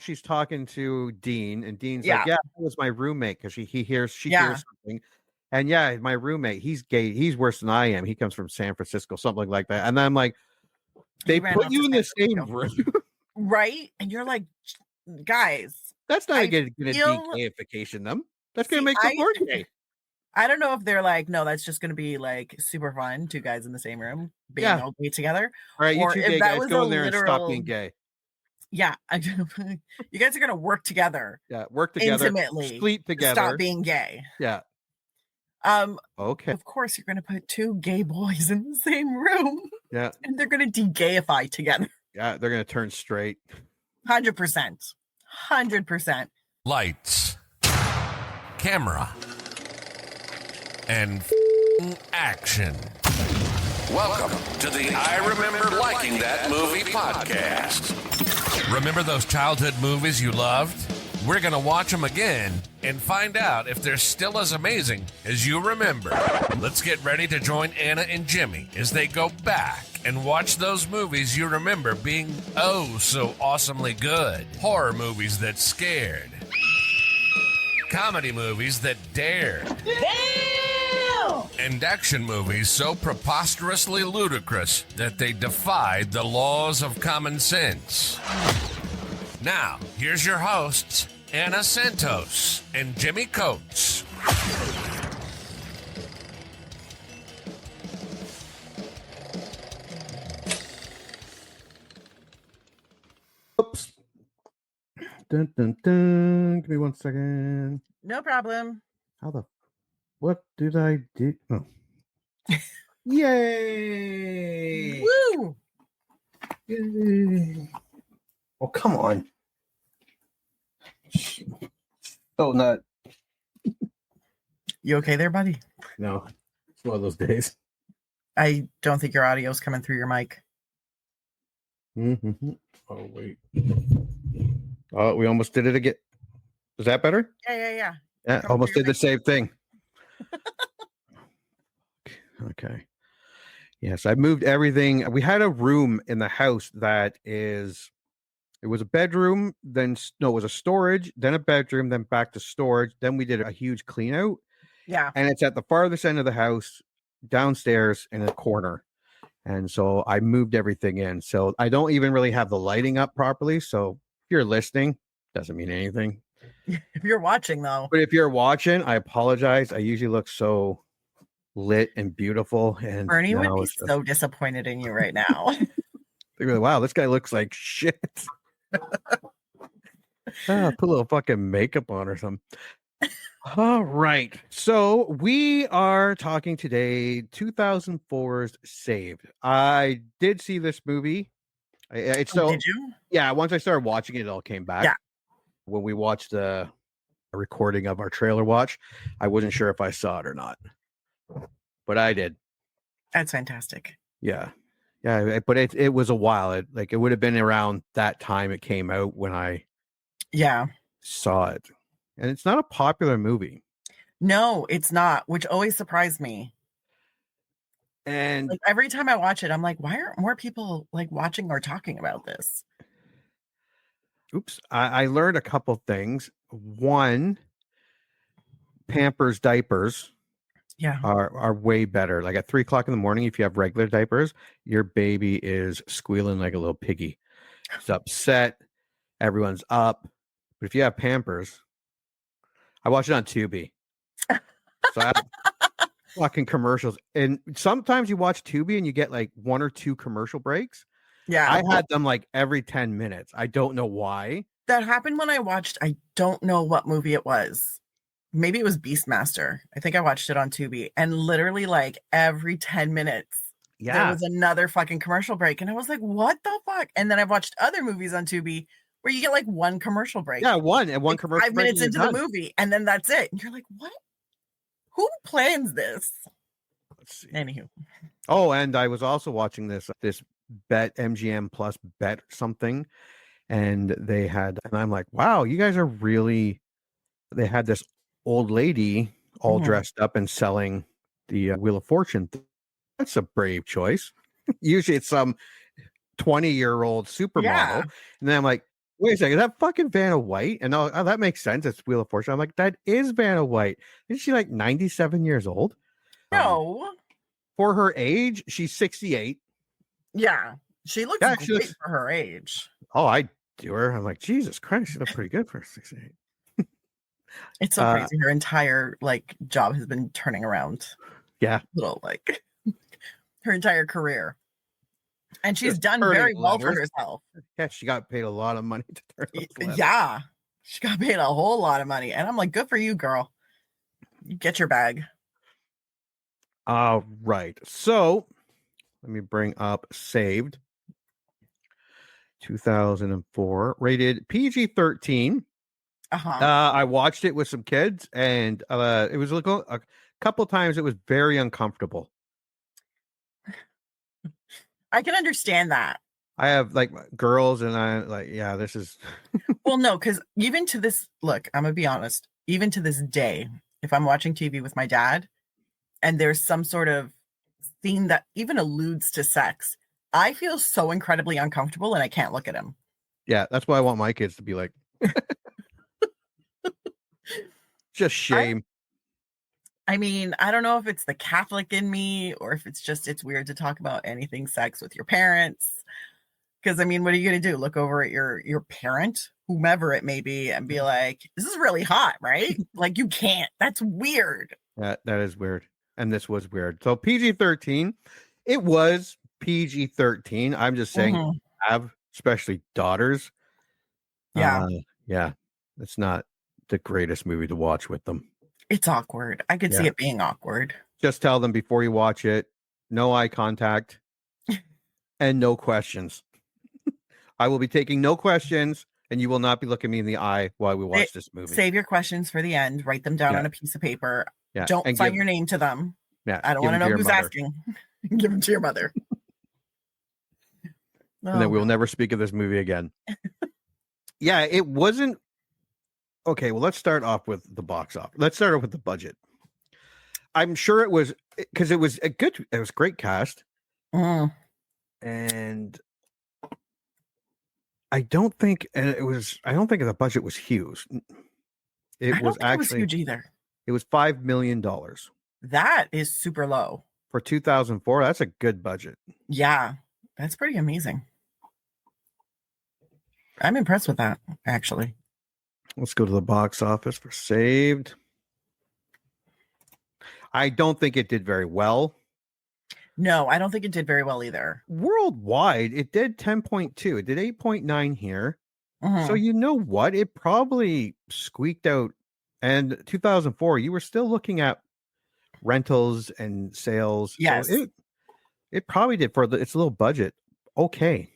she's talking to Dean, and Dean's Yeah. like, "Yeah, that was my roommate," because she hears something, and yeah, my roommate, he's gay. He's worse than I am. He comes from San Francisco, something like that. And then I'm like, they put you in the same room, right? And you're like, guys, that's not going to feel- de-gayification them. That's going to make them more gay. I don't know if they're like, no, that's just going to be like super fun. Two guys in the same room being all gay together. All right, you or two if gay that guys, was go a in there and literal, stop being gay. Yeah, you guys are going to work together. Yeah, work together, intimately, sleep together, stop being gay. Yeah. Okay. Of course, you're going to put two gay boys in the same room. Yeah. And they're going to de-gayify together. Yeah, they're going to turn straight. 100%. 100%. Lights, camera, and action. Welcome to the I Remember Liking That Movie podcast. Remember those childhood movies you loved? We're going to watch them again and find out if they're still as amazing as you remember. Let's get ready to join Anna and Jimmy as they go back and watch those movies you remember being oh so awesomely good. Horror movies that scared. Comedy movies that dared. Damn! And action movies so preposterously ludicrous that they defied the laws of common sense. Now, here's your hosts, Anna Santos and Jimmy Coates. Oops. Dun, dun, dun. Give me 1 second. No problem. What did I do? Oh. Yay! Woo! Yay! Oh, come on. Oh, not. You okay there, buddy? No, it's one of those days. I don't think your audio's coming through your mic. Mm-hmm. Oh, wait. Oh, we almost did it again. Is that better? Yeah. Yeah, almost did the same thing. Okay. Yes, I moved everything. We had a room in the house that it was a bedroom, it was a storage, then a bedroom, then back to storage. Then we did a huge clean out. Yeah. And it's at the farthest end of the house, downstairs in a corner. And so I moved everything in. So I don't even really have the lighting up properly. So if you're listening, doesn't mean anything. If you're watching, though. But if you're watching, I apologize. I usually look so lit and beautiful. And Bernie would be so disappointed in you right now. They're like, wow, this guy looks like shit. Put a little fucking makeup on or something. All right. So we are talking today 2004's Saved. I did see this movie. Did you? Yeah, once I started watching it, it all came back. Yeah. When we watched a recording of our trailer watch, I wasn't sure if I saw it or not. But I did. That's fantastic. Yeah. Yeah, but it was a while. It would have been around that time it came out when I saw it. And it's not a popular movie. No, it's not, which always surprised me. And like every time I watch it, I'm like, why aren't more people like watching or talking about this? Oops. I learned a couple things. One, Pampers diapers are way better. Like at 3:00 in the morning, if you have regular diapers, your baby is squealing like a little piggy. It's upset. Everyone's up. But if you have Pampers, I watch it on Tubi. So I have fucking commercials. And sometimes you watch Tubi and you get like 1 or 2 commercial breaks. Yeah. I had them like every 10 minutes. I don't know why. That happened when I watched, I don't know what movie it was. Maybe it was Beastmaster. I think I watched it on Tubi. And literally like every 10 minutes, there was another fucking commercial break. And I was like, what the fuck? And then I've watched other movies on Tubi where you get like 1 commercial break. Yeah, one commercial 5 minutes into the movie. And then that's it. And you're like, what? Who plans this? Let's see. Anywho. Oh, and I was also watching this bet MGM plus bet something. And I'm like, wow, you guys are really, they had this old lady all dressed up and selling the Wheel of Fortune. That's a brave choice. Usually it's some 20-year-old supermodel. And then I'm like, wait a second, is that fucking Vanna White? And that makes sense. It's Wheel of Fortune. I'm like, that is Vanna White. Isn't she like 97 years old? No. For her age, she's 68. Yeah. She looks great for her age. Oh, I do her. I'm like, Jesus Christ, she looks pretty good for 68. It's so crazy. Her entire job has been turning around. Yeah. Her entire career. And she's done very well for herself. Yeah, she got paid a lot of money to turn those letters. Yeah. She got paid a whole lot of money. And I'm like, good for you, girl. You get your bag. All right. So let me bring up Saved. 2004, rated PG-13. I watched it with some kids, and it was a couple times it was very uncomfortable. I can understand that. I have girls, and I this is well, no, because even to this, look, I'm gonna be honest, even to this day, if I'm watching TV with my dad and there's some sort of scene that even alludes to sex, I feel so incredibly uncomfortable and I can't look at him. Yeah, that's why I want my kids to be like just shame. I mean, I don't know if it's the Catholic in me or if it's weird to talk about anything sex with your parents. Because I mean, what are you going to do? Look over at your parent, whomever it may be, and be like, this is really hot, right? You can't. That's weird. That is weird. And this was weird. So PG-13, it was PG-13. I'm just saying, have especially daughters. Yeah. Yeah. It's not the greatest movie to watch with them. It's awkward. I could see it being awkward. Just tell them before you watch it, no eye contact and no questions. I will be taking no questions, and you will not be looking me in the eye while we watch this movie. Save your questions for the end. Write them down on a piece of paper. Yeah. Don't sign your name to them. Yeah. I don't want to know who's asking. Give them to your mother. And then we'll never speak of this movie again. Yeah, it wasn't. Okay, well, let's start off with the box office. Let's start off with the budget. I'm sure it was because it was it was great cast. And I don't think the budget was huge. It was huge either. It was $5 million. That is super low. For 2004, that's a good budget. Yeah, that's pretty amazing. I'm impressed with that, actually. Let's go to the box office for Saved. I don't think it did very well. No, I don't think it did very well either. Worldwide, it did 10.2. It did 8.9 here. So you know what? It probably squeaked out. And 2004, you were still looking at rentals and sales. Yes. So it probably did for its little budget. Okay.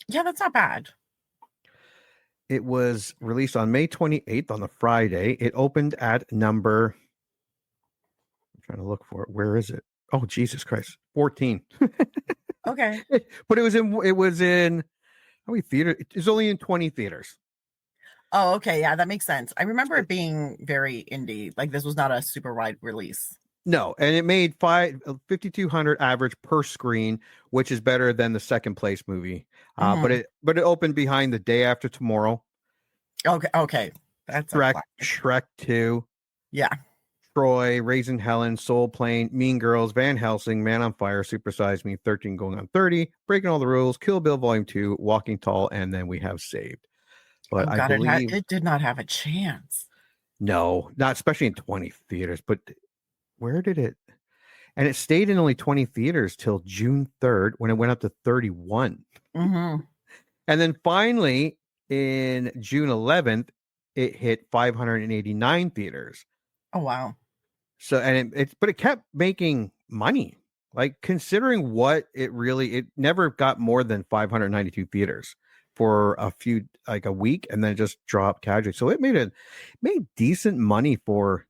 Yeah, that's not bad. It was released on May 28th on the Friday. It opened at number, I'm trying to look for it. Where is it? Oh, Jesus Christ. 14. Okay. But it was in how many theaters? It was only in 20 theaters. Oh, okay. Yeah, that makes sense. I remember it being very indie. This was not a super wide release. No, and it made 5,200 average per screen, which is better than the second place movie. But it opened behind The Day After Tomorrow. Okay. That's Shrek 2. Yeah. Troy, Raising Helen, Soul Plane, Mean Girls, Van Helsing, Man on Fire, Super Size Me, 13 Going on 30, Breaking All the Rules, Kill Bill Volume 2, Walking Tall, and then we have Saved. But I believe it did not have a chance. No, not especially in 20 theaters. But where did it? And it stayed in only 20 theaters till June 3rd when it went up to 31. And then finally, in June 11th, it hit 589 theaters. Oh, wow. So, and it kept making money. Considering what it never got more than 592 theaters for a week, and then it just dropped casually. So it made decent money for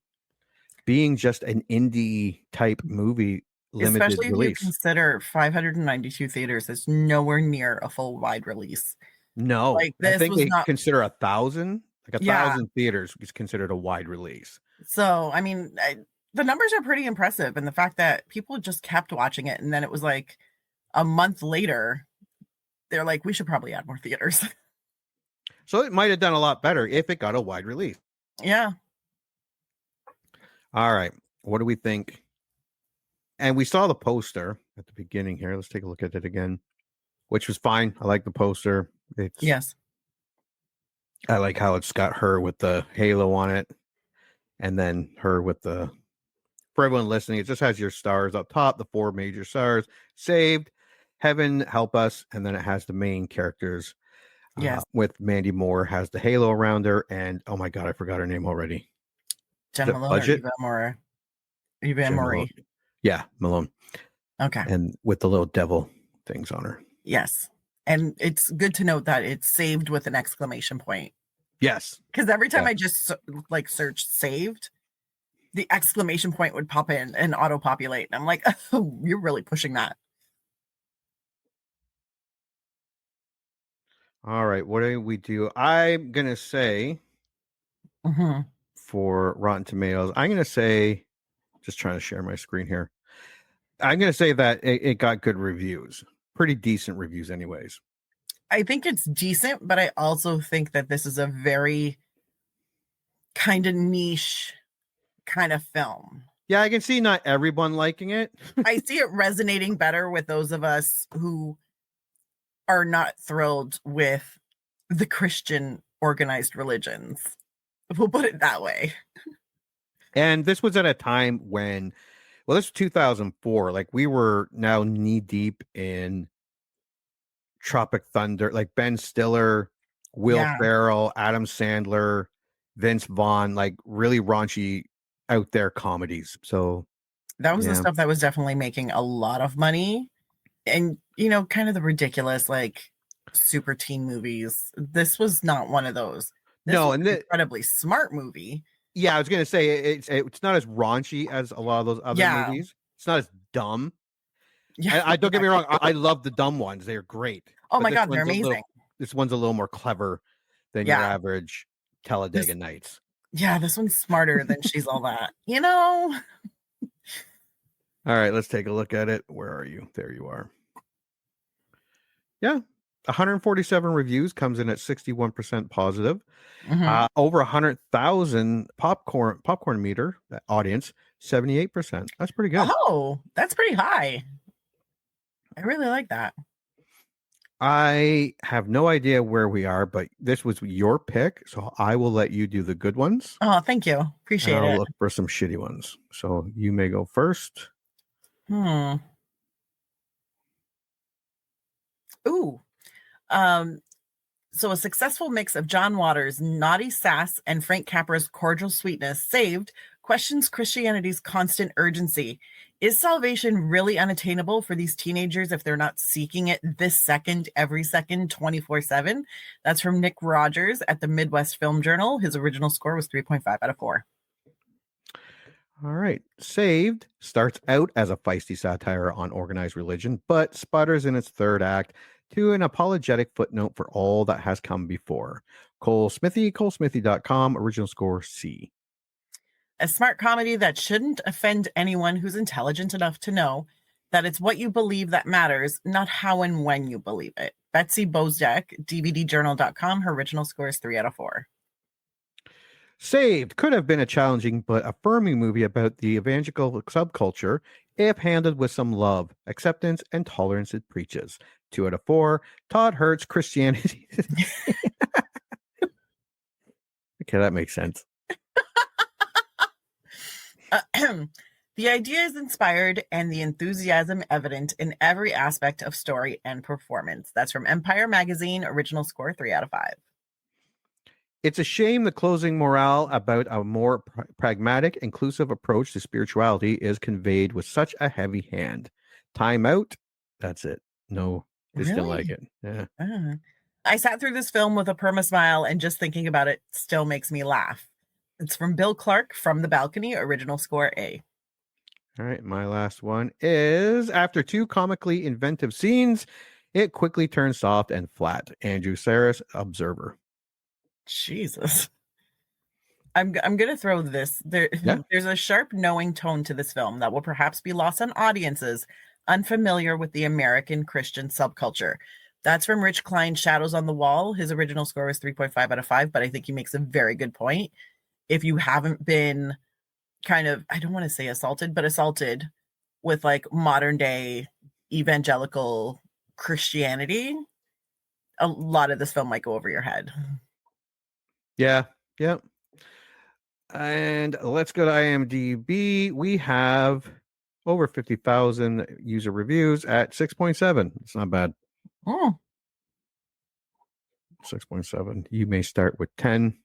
being just an indie type movie, limited especially release. If you consider 592 theaters is nowhere near a full wide release. No, I think they consider 1,000. 1,000 theaters is considered a wide release. So, I mean, the numbers are pretty impressive. And the fact that people just kept watching it. And then it was a month later, they're like, we should probably add more theaters. So it might have done a lot better if it got a wide release. Yeah. All right. What do we think? And we saw the poster at the beginning here. Let's take a look at it again, which was fine. I like the poster. Yes. I like how it's got her with the halo on it, and then her with the. For everyone listening, it just has your stars up top, the 4 major stars: saved, heaven, help us, and then it has the main characters. Yes. With Mandy Moore has the halo around her, and oh my god, I forgot her name already. Jena Malone. Budget? Or Eva Marie. Yeah, Malone. Okay. And with the little devil things on her. Yes. And it's good to note that it's saved with an exclamation point. Yes. Because every time I just search saved, the exclamation point would pop in and auto-populate. And I'm like, oh, you're really pushing that. All right. What do we do? I'm going to say for Rotten Tomatoes, I'm going to say, just trying to share my screen here. I'm going to say that it got good reviews, pretty decent reviews anyways. I think it's decent, but I also think that this is a very kind of niche kind of film. Yeah, I can see not everyone liking it. I see it resonating better with those of us who are not thrilled with the Christian organized religions. We'll put it that way. And this was at a time when, well, this was 2004. Like we were now knee deep in Tropic Thunder, like Ben Stiller, Will Ferrell, Adam Sandler, Vince Vaughn, like really raunchy out there comedies. So that was the stuff that was definitely making a lot of money. And, you know, kind of the ridiculous, like super teen movies. This was not one of those. This was an incredibly smart movie. Yeah, I was going to say it's not as raunchy as a lot of those other movies. It's not as dumb. Yeah, I don't get me wrong. I love the dumb ones. They're great. Oh my God, they're amazing. This one's a little more clever than your average Talladega Nights. Yeah, this one's smarter than She's All That. You know? All right, let's take a look at it. Where are you? There you are. Yeah. 147 reviews, comes in at 61% positive. Over 100,000 popcorn meter audience, 78%. That's pretty good. Oh, that's pretty high. I really like that. I have no idea where we are, but this was your pick, so I will let you do the good ones. Oh, thank you. Appreciate it. I'll look for some shitty ones. So you may go first. Ooh. So a successful mix of John Waters' naughty sass and Frank Capra's cordial sweetness, Saved, questions Christianity's constant urgency. Is salvation really unattainable for these teenagers if they're not seeking it this second, every second, 24/7? That's from Nick Rogers at the Midwest Film Journal. His original score was 3.5 out of 4. All right. Saved starts out as a feisty satire on organized religion, but sputters in its third act to an apologetic footnote for all that has come before. Cole Smithy, colesmithy.com, original score C. A smart comedy that shouldn't offend anyone who's intelligent enough to know that it's what you believe that matters, not how and when you believe it. Betsy Bozek, DVDjournal.com, her original score is 3 out of 4. Saved could have been a challenging but affirming movie about the evangelical subculture if handled with some love, acceptance, and tolerance it preaches. 2 out of 4. Todd Hertz, Christianity. Okay, that makes sense. The idea is inspired and the enthusiasm evident in every aspect of story and performance. That's from Empire Magazine, original score 3 out of 5. It's a shame the closing morale about a more pragmatic, inclusive approach to spirituality is conveyed with such a heavy hand. Time out. That's it. No, just didn't like it. Yeah. I sat through this film with a perma smile, and just thinking about it still makes me laugh. It's from Bill Clark, From the Balcony, original score A. All right, my last one is, after 2 comically inventive scenes, it quickly turns soft and flat. Andrew Saris, Observer. Jesus. I'm going to throw this. There's a sharp, knowing tone to this film that will perhaps be lost on audiences unfamiliar with the American Christian subculture. That's from Rich Klein's Shadows on the Wall. His original score was 3.5 out of 5, but I think he makes a very good point. If you haven't been kind of, I don't want to say assaulted, but assaulted with like modern day evangelical Christianity, a lot of this film might go over your head. Yeah. Yep. And let's go to IMDb. We have over 50,000 user reviews at 6.7. It's not bad. Oh. 6.7. You may start with 10.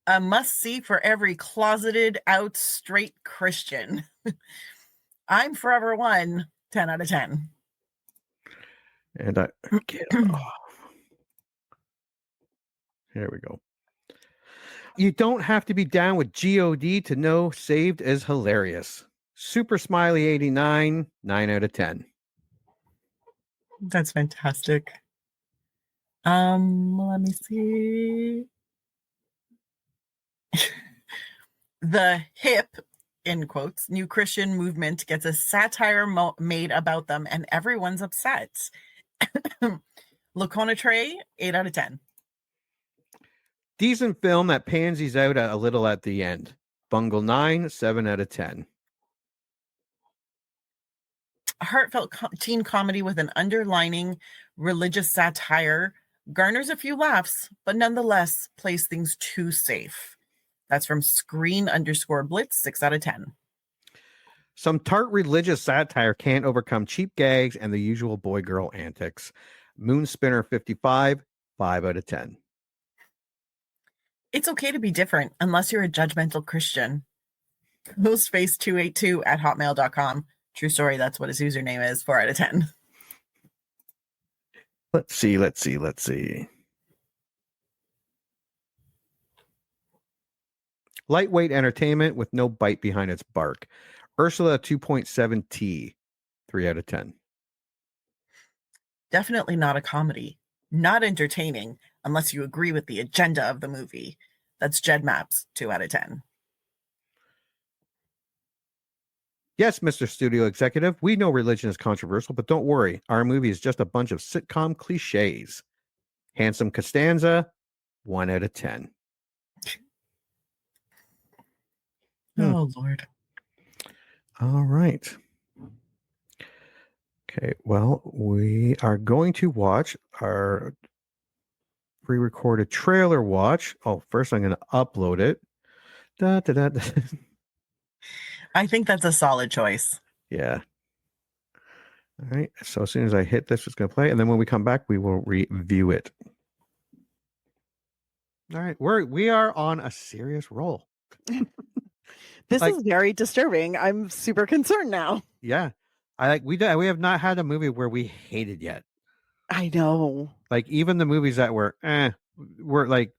A must-see for every closeted out straight Christian. I'm Forever One, 10 out of 10. And I get off. Here we go. You don't have to be down with GOD to know Saved is hilarious. Super Smiley 89, 9 out of 10. That's fantastic. Let me see. The hip, in quotes, new Christian movement gets a satire made about them and everyone's upset. Laconatre, 8 out of 10. Decent film that pansies out a little at the end. Bungle 9, 7 out of 10. A heartfelt teen comedy with an underlining religious satire garners a few laughs, but nonetheless plays things too safe. That's from Screen_Blitz, 6 out of 10. Some tart religious satire can't overcome cheap gags and the usual boy-girl antics. Moonspinner 55, 5 out of 10. It's okay to be different unless you're a judgmental Christian. Ghostface282 at hotmail.com. True story, that's what his username is, 4 out of 10. Let's see. Lightweight entertainment with no bite behind its bark. Ursula 2.7T, 3 out of 10. Definitely not a comedy. Not entertaining unless you agree with the agenda of the movie. That's Jed Maps, 2 out of 10. Yes, Mr. Studio Executive, we know religion is controversial, but don't worry. Our movie is just a bunch of sitcom cliches. Handsome Costanza, 1 out of 10. Oh, Lord. All right. Okay, well, we are going to watch our pre-recorded trailer watch. Oh, first I'm going to upload it. I think that's a solid choice. Yeah. All right. So as soon as I hit this, it's going to play. And then when we come back, we will review it. All right. We are on a serious roll. This is very disturbing. I'm super concerned now. Yeah. We have not had a movie where we hated yet. I know. Like even the movies that were like,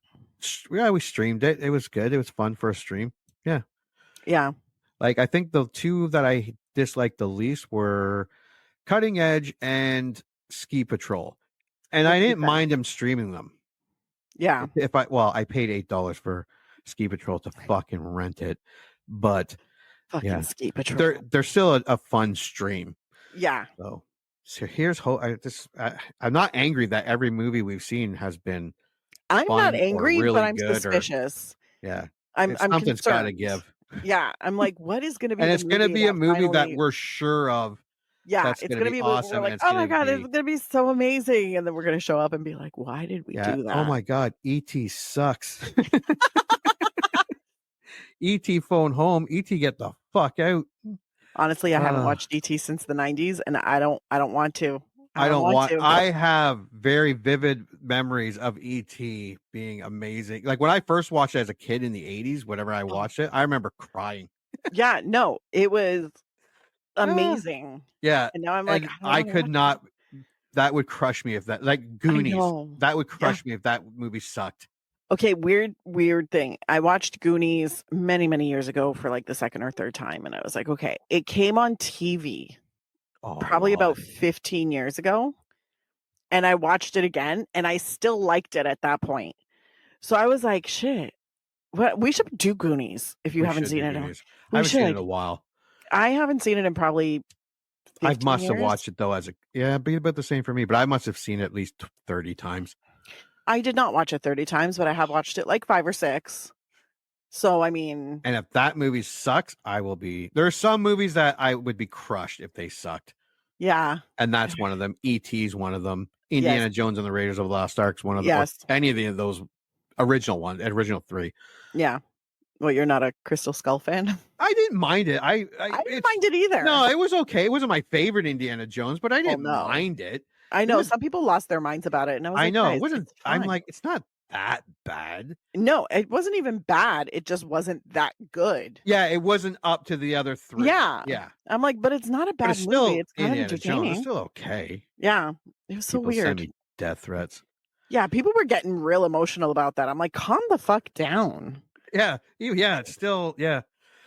yeah, we streamed it. It was good. It was fun for a stream. Yeah. Yeah. Like I think the two that I disliked the least were Cutting Edge and Ski Patrol. And I didn't mind them streaming them. Yeah. I paid $8 for Ski Patrol to fucking rent it. But fucking Ski Patrol. They're still a fun stream. Yeah. So here's hope. I'm not angry that every movie we've seen has been. I'm not angry, really but I'm suspicious. I'm something's got to concerned. give. Yeah, I'm like, what is going to be? And it's going to be a movie that we're sure of. Yeah, it's going to be awesome. We're like, oh my god, it's going to be so amazing, and then we're going to show up and be like, why did we do that? Oh my god, E.T. sucks. E.T. phone home. E.T. get the fuck out. Honestly, I haven't watched E.T. since the 90s, and I don't want to. I have very vivid memories of E.T. being amazing. Like when I first watched it as a kid in the 80s, whenever I watched it, I remember crying. Yeah, no, it was amazing. Yeah. And now I'm like, I could not. That would crush me if that, like Goonies, that would crush me if that movie sucked. Okay, weird thing. I watched Goonies many, many years ago for like the second or third time, and I was like, okay, it came on TV probably about 15 years ago, and I watched it again, and I still liked it at that point. So I was like, shit, we should do Goonies if you haven't seen it. I haven't seen it in a while. I haven't seen it in probably I must have years? watched it though it'd be about the same for me, but I must have seen it at least 30 times. I did not watch it 30 times, but I have watched it like 5 or 6. So, I mean, and if that movie sucks, there are some movies that I would be crushed if they sucked. Yeah. And that's one of them. E.T.'s one of them. Indiana Jones and the Raiders of the Lost Ark's one of them. Yes. Any of those original 3. Yeah. Well, you're not a Crystal Skull fan? I didn't mind it. I didn't mind it either. No, it was okay. It wasn't my favorite Indiana Jones, but I didn't mind it. I know some people lost their minds about it, and I was like, it wasn't. I'm like, it's not that bad. No, it wasn't even bad. It just wasn't that good. Yeah, it wasn't up to the other 3. Yeah. I'm like, but it's not a bad movie. It's kind of entertaining. Jones. It's still okay. Yeah, it was so weird. Send me death threats. Yeah, people were getting real emotional about that. I'm like, calm the fuck down. Yeah, it's still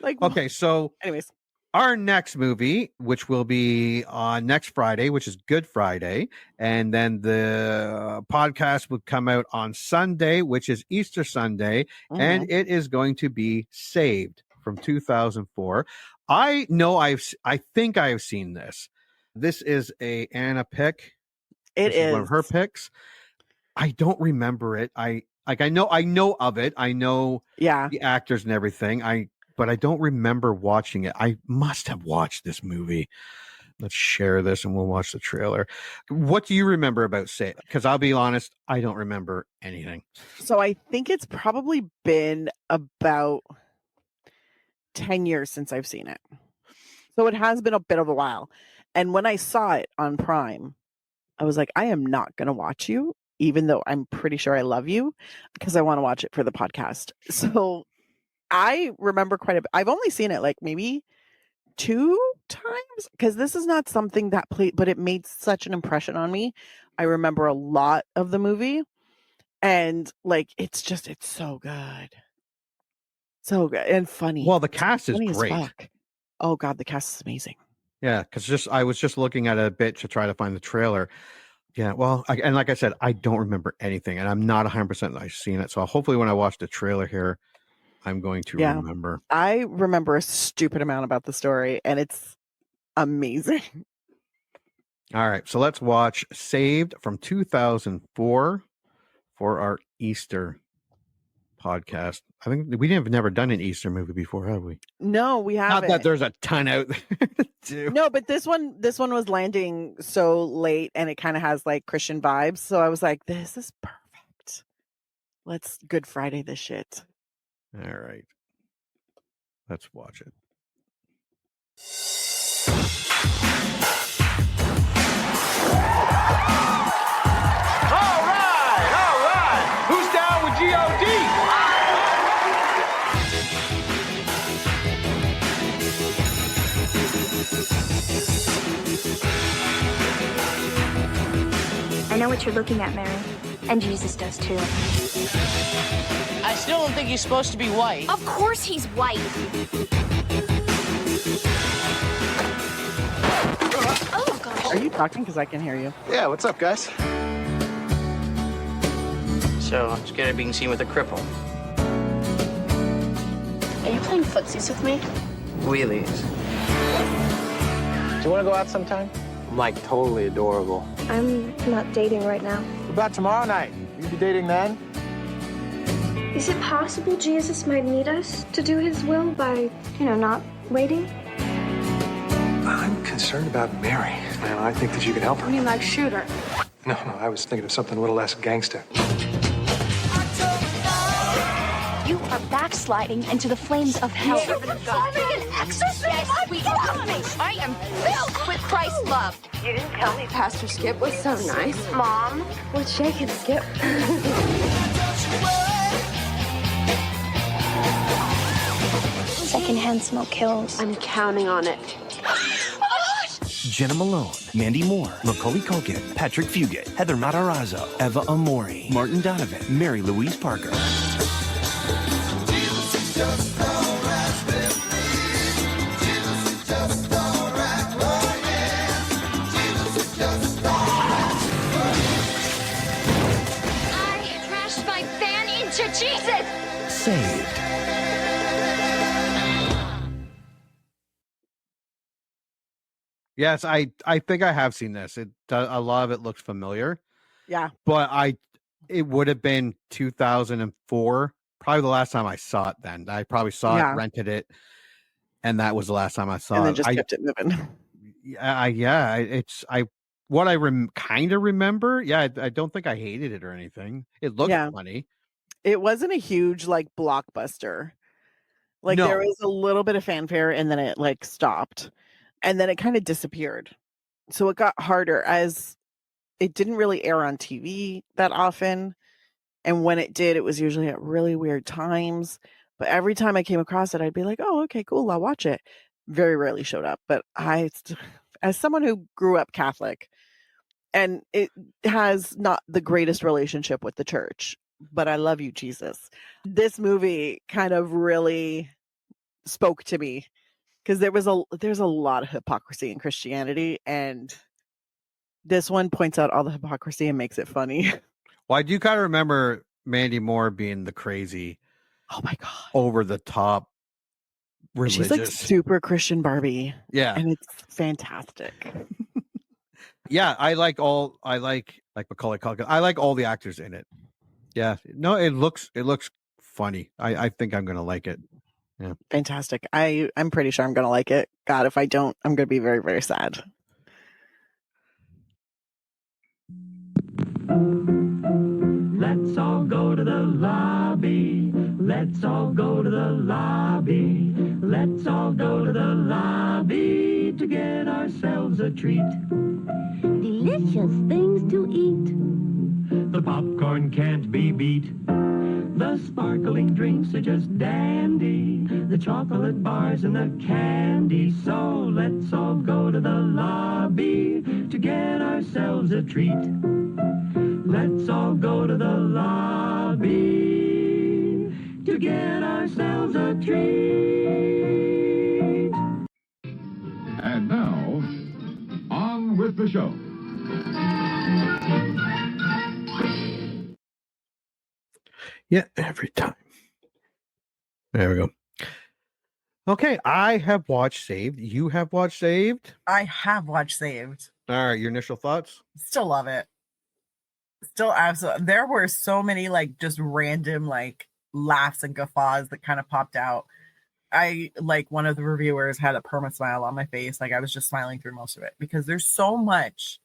Like, okay. So, anyways. Our next movie, which will be on next Friday, which is Good Friday, and then the podcast would come out on Sunday, which is Easter Sunday, and it is going to be Saved from 2004. I think I have seen this. This is a Anna pick. It is one of her picks. I don't remember it. I know of it. I know the actors and everything. But I don't remember watching it. I must have watched this movie. Let's share this and we'll watch the trailer. What do you remember about Saved? Because I'll be honest, I don't remember anything. So I think it's probably been about 10 years since I've seen it. So it has been a bit of a while. And when I saw it on Prime, I was like, I am not going to watch you, even though I'm pretty sure I love you, because I want to watch it for the podcast. So I remember quite a bit. I've only seen it like maybe 2 times because this is not something that played, but it made such an impression on me. I remember a lot of the movie, and like it's so good. So good and funny. Well, the cast is great. Oh God, the cast is amazing. Yeah, because I was just looking at it a bit to try to find the trailer. Yeah, well, and like I said, I don't remember anything, and I'm not 100% I've seen it. So hopefully when I watch the trailer here, I'm going to remember. I remember a stupid amount about the story, and it's amazing. All right, so let's watch Saved from 2004 for our Easter podcast. I think we've never done an Easter movie before, have we? No, we haven't. Not that there's a ton out there. No, but this one was landing so late, and it kind of has like Christian vibes. So I was like, this is perfect. Let's Good Friday this shit. All right. Let's watch it. All right. Who's down with G.O.D.? I know what you're looking at, Mary. And Jesus does too. I still don't think he's supposed to be white. Of course he's white. Oh, gosh. Are you talking? Because I can hear you. Yeah, what's up, guys? So I'm scared of being seen with a cripple. Are you playing footsies with me? Wheelies. Do you want to go out sometime? I'm like totally adorable. I'm not dating right now. What about tomorrow night? You be dating then? Is it possible Jesus might need us to do his will by, not waiting? I'm concerned about Mary. And I think that you could help her. I mean, like Shooter. No, I was thinking of something a little less gangster. You are backsliding into the flames of hell. You're performing an exorcism? Yes, we are. I am filled with Christ's love. You didn't tell me Pastor Skip was so nice. Mom, what's shaking, Skip? Secondhand smoke kills. I'm counting on it. Jena Malone, Mandy Moore, Macaulay Culkin, Patrick Fugit, Heather Matarazzo, Eva Amori, Martin Donovan, Mary-Louise Parker. I crashed my van into Jesus! Saved. Yes, I think I have seen this. A lot of it looks familiar. Yeah. But it would have been 2004, probably the last time I saw it then. I probably saw it, rented it, and that was the last time I saw it. And then just kept it moving. Yeah, what I kind of remember. Yeah, I don't think I hated it or anything. It looked funny. It wasn't a huge like blockbuster. Like there was a little bit of fanfare and then it like stopped and then it kind of disappeared. So it got harder as it didn't really air on TV that often. And when it did, it was usually at really weird times. But every time I came across it, I'd be like, oh, okay, cool. I'll watch it. Very rarely showed up. But as someone who grew up Catholic, and it has not the greatest relationship with the church, but I love you, Jesus. This movie kind of really spoke to me because there's a lot of hypocrisy in Christianity, and this one points out all the hypocrisy and makes it funny. Well, I do kind of remember Mandy Moore being the crazy, oh my god, over the top religious. She's like super Christian Barbie. Yeah, and it's fantastic. Yeah, I like Macaulay Culkin. I like all the actors in it. Yeah, no, it looks funny. I think I'm gonna like it. Yeah, fantastic. I'm pretty sure I'm gonna like it. God, if I don't, I'm gonna be very, very sad. Let's all go to the lobby. Let's all go to the lobby. Let's all go to the lobby to get ourselves a treat. Delicious things to eat. The popcorn can't be beat. The sparkling drinks are just dandy. The chocolate bars and the candy. So let's all go to the lobby to get ourselves a treat. Let's all go to the lobby to get ourselves a treat. And now, on with the show. Yeah, every time. There we go. Okay, I have watched Saved. You have watched Saved? I have watched Saved. All right, your initial thoughts? Still love it. Still absolutely. There were so many like just random like laughs and guffaws that kind of popped out. I like one of the reviewers had a perma smile on my face. Like I was just smiling through most of it because there's so much.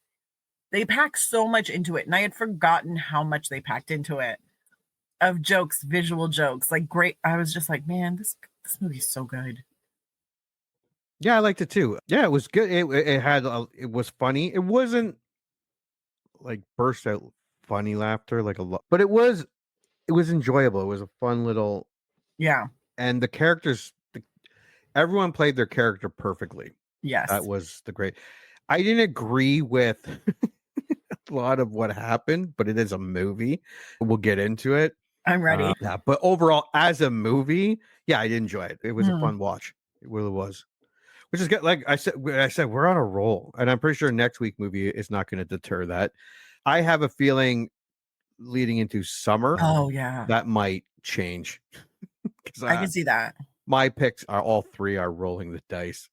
They packed so much into it, and I had forgotten how much they packed into it of jokes, visual jokes, like great. I was just like, man, this movie's so good. Yeah, I liked it too. Yeah, it was good. It was funny. It wasn't like burst out funny laughter like a lot, but it was enjoyable. It was a fun little and the characters, everyone played their character perfectly. Yes, that was the great. I didn't agree with a lot of what happened, but it is a movie. We'll get into it. I'm ready. Yeah, but overall, as a movie, yeah, I did enjoy it. It was a fun watch. It really was. Which is good. Like I said, we're on a roll, and I'm pretty sure next week movie is not going to deter that. I have a feeling leading into summer. Oh yeah, that might change. I can see that. My picks are all three are rolling the dice.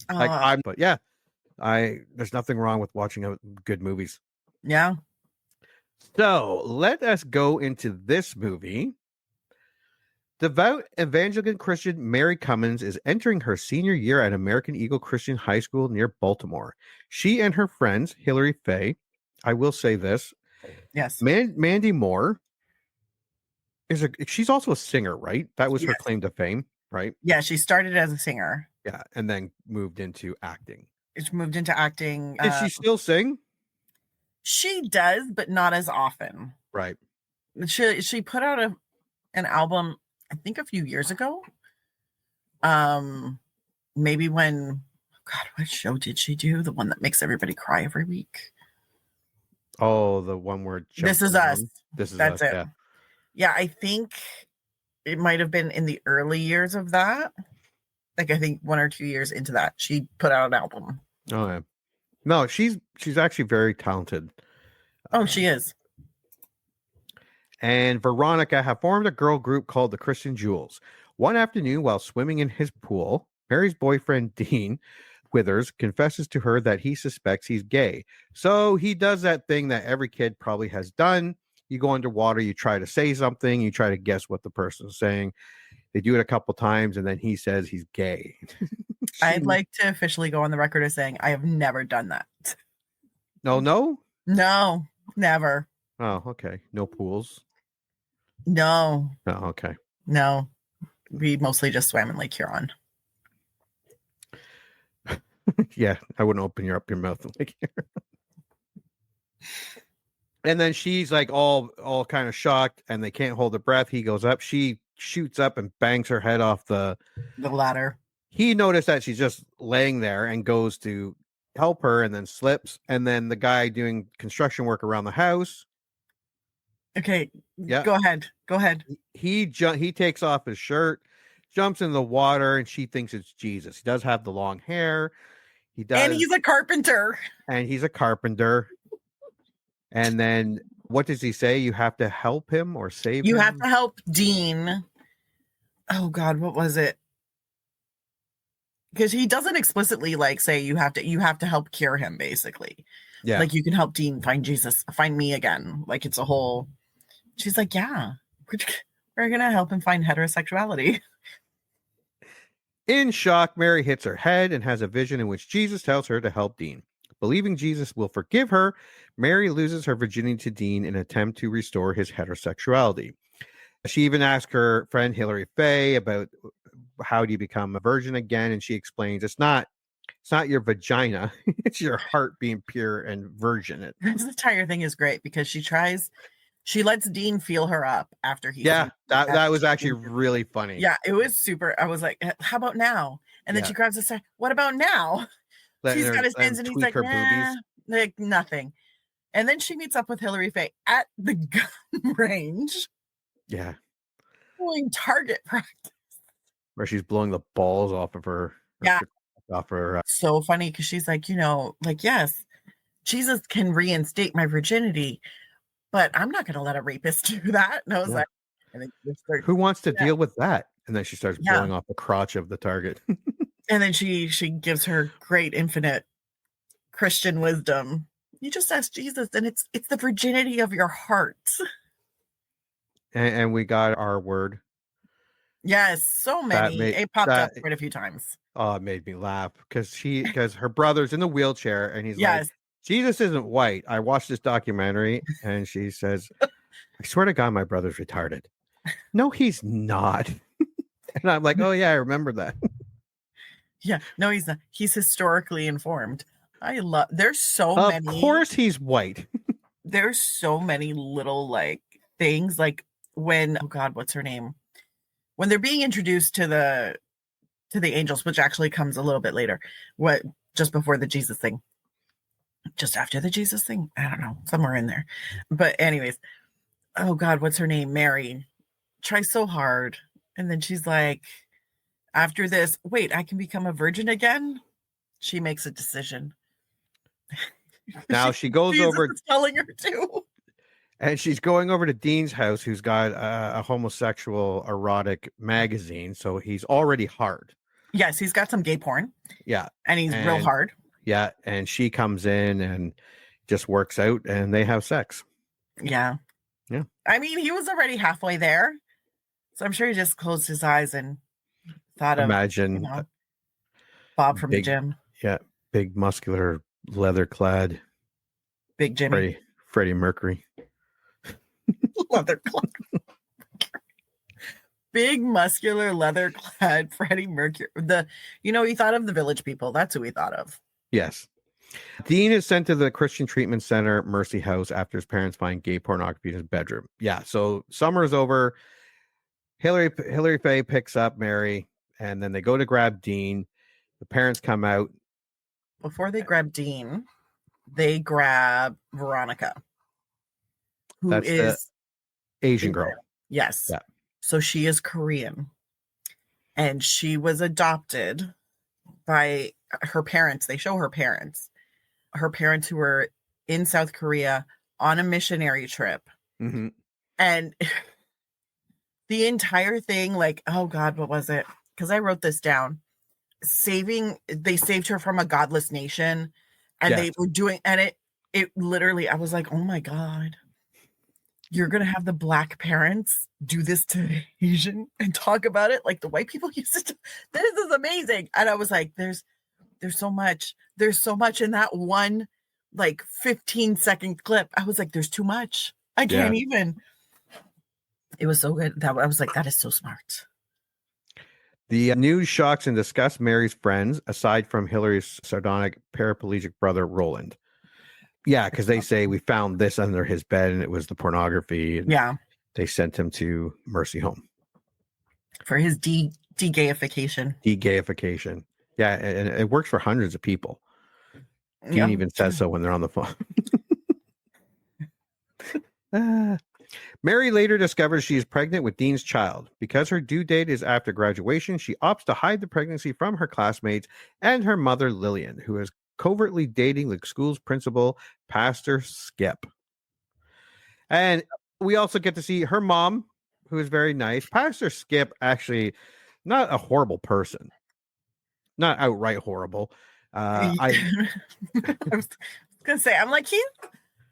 But yeah, there's nothing wrong with watching good movies. Yeah. So let us go into this movie. Devout evangelical Christian Mary Cummins is entering her senior year at American Eagle Christian High School near Baltimore. She and her friends, Hilary Faye, I will say this. Yes. Mandy Moore she's also a singer, right? That was her claim to fame, right? Yeah, she started as a singer. Yeah, and then moved into acting. She moved into acting. Does she still sing? She does, but not as often. Right. She put out an album, I think a few years ago. Maybe when, God, what show did she do? The one that makes everybody cry every week. Oh, the one where This Is Us. That's it. Yeah. Yeah, I think it might have been in the early years of that. Like I think 1 or 2 years into that, she put out an album. Oh yeah. No, she's actually very talented. Oh, she is. And Veronica have formed a girl group called the Christian Jewels. One afternoon, while swimming in his pool, Mary's boyfriend, Dean Withers, confesses to her that he suspects he's gay. So he does that thing that every kid probably has done. You go underwater, you try to say something, you try to guess what the person's saying. They do it a couple times, and then he says he's gay. I'd like to officially go on the record as saying I have never done that. No? No, never. Oh, okay. No pools? No. Oh, okay. No. We mostly just swam in Lake Huron. Yeah, I wouldn't open up your mouth like here. And then she's like all kind of shocked, and they can't hold their breath. He goes up. She shoots up and bangs her head off the ladder. He noticed that she's just laying there and goes to help her and then slips. And then the guy doing construction work around the house. Okay. Yeah. Go ahead. He takes off his shirt, jumps in the water, and she thinks it's Jesus. He does have the long hair. He does. And he's a carpenter. And then what does he say? You have to help him or save him? You have to help Dean. Oh God, what was it? Because he doesn't explicitly like say you have to help cure him, basically. Yeah. Like you can help Dean find Jesus, find me again. Like it's a whole. She's like, yeah, we're gonna help him find heterosexuality. In shock, Mary hits her head and has a vision in which Jesus tells her to help Dean. Believing Jesus will forgive her, Mary loses her virginity to Dean in an attempt to restore his heterosexuality. She even asked her friend Hilary Faye about how do you become a virgin again, and she explains it's not your vagina, it's your heart being pure and virgin. This entire thing is great because she lets Dean feel her up after he. Yeah, that was actually really funny. Yeah, it was super. I was like, how about now? And then she grabs his side. What about now? She's got his hands and he's like, nah, like nothing. And then she meets up with Hilary Faye at the gun range. Yeah. Doing target practice. Where she's blowing the balls off of her. Yeah. Off her. So funny because she's like, yes, Jesus can reinstate my virginity, but I'm not going to let a rapist do that. And I was like, who wants to deal with that? And then she starts blowing off the crotch of the target. And then she gives her great infinite Christian wisdom. You just ask Jesus, and it's the virginity of your heart. And we got our word. Yes, so many. It popped up quite a few times. Oh, it made me laugh because her brother's in the wheelchair and he's like, Jesus isn't white. I watched this documentary and she says, I swear to God, my brother's retarded. No, he's not. And I'm like, oh yeah, I remember that. Yeah, no, he's not. He's historically informed. There's so many. Of course he's white. There's so many little like things like when, oh God, what's her name? When they're being introduced to the angels, which actually comes a little bit later, just before the Jesus thing. Just after the Jesus thing? I don't know, somewhere in there. But anyways, oh God, what's her name? Mary tries so hard. And then she's like, after this, wait, I can become a virgin again? She makes a decision. Now she goes over. Telling her to. And she's going over to Dean's house, who's got a homosexual erotic magazine. So he's already hard. Yes, he's got some gay porn. Yeah. And he's real hard. Yeah. And she comes in and just works out and they have sex. Yeah. Yeah. I mean, he was already halfway there. So I'm sure he just closed his eyes and thought of Bob from the gym. Yeah. Big, muscular, leather clad. Big Jimmy. Freddie Mercury. Leather clad. Big, muscular, leather clad Freddie Mercury. He thought of the Village People. That's who he thought of. Yes. Dean is sent to the Christian Treatment Center Mercy House after his parents find gay pornography in his bedroom. Yeah. So summer is over. Hilary Faye picks up Mary and then they go to grab Dean. The parents come out. Before they grab Dean, they grab Veronica, who is the Asian girl. Yes. Yeah. So she is Korean and she was adopted by her parents. They show her parents who were in South Korea on a missionary trip. Mm-hmm. And the entire thing, like, oh God, what was it? Because I wrote this down. they saved her from a godless nation, and they were doing, and it literally, I was like, oh my God, you're going to have the Black parents do this to the Asian and talk about it like the white people used to. This is amazing. And I was like, there's so much in that one, like 15-second clip. I was like, there's too much. I can't even. It was so good that I was like, that is so smart. The news shocks and disgusts Mary's friends, aside from Hillary's sardonic paraplegic brother, Roland. Yeah, because they say we found this under his bed and it was the pornography. And they sent him to Mercy Home. For his de-gayification. De-gayification. Yeah, and it works for hundreds of people. Dean even says so when they're on the phone. Mary later discovers she is pregnant with Dean's child. Because her due date is after graduation, she opts to hide the pregnancy from her classmates and her mother, Lillian, who is covertly dating the school's principal, Pastor Skip. And we also get to see her mom, who is very nice. Pastor Skip, actually, not a horrible person. Not outright horrible. I was going to say, I'm like, he's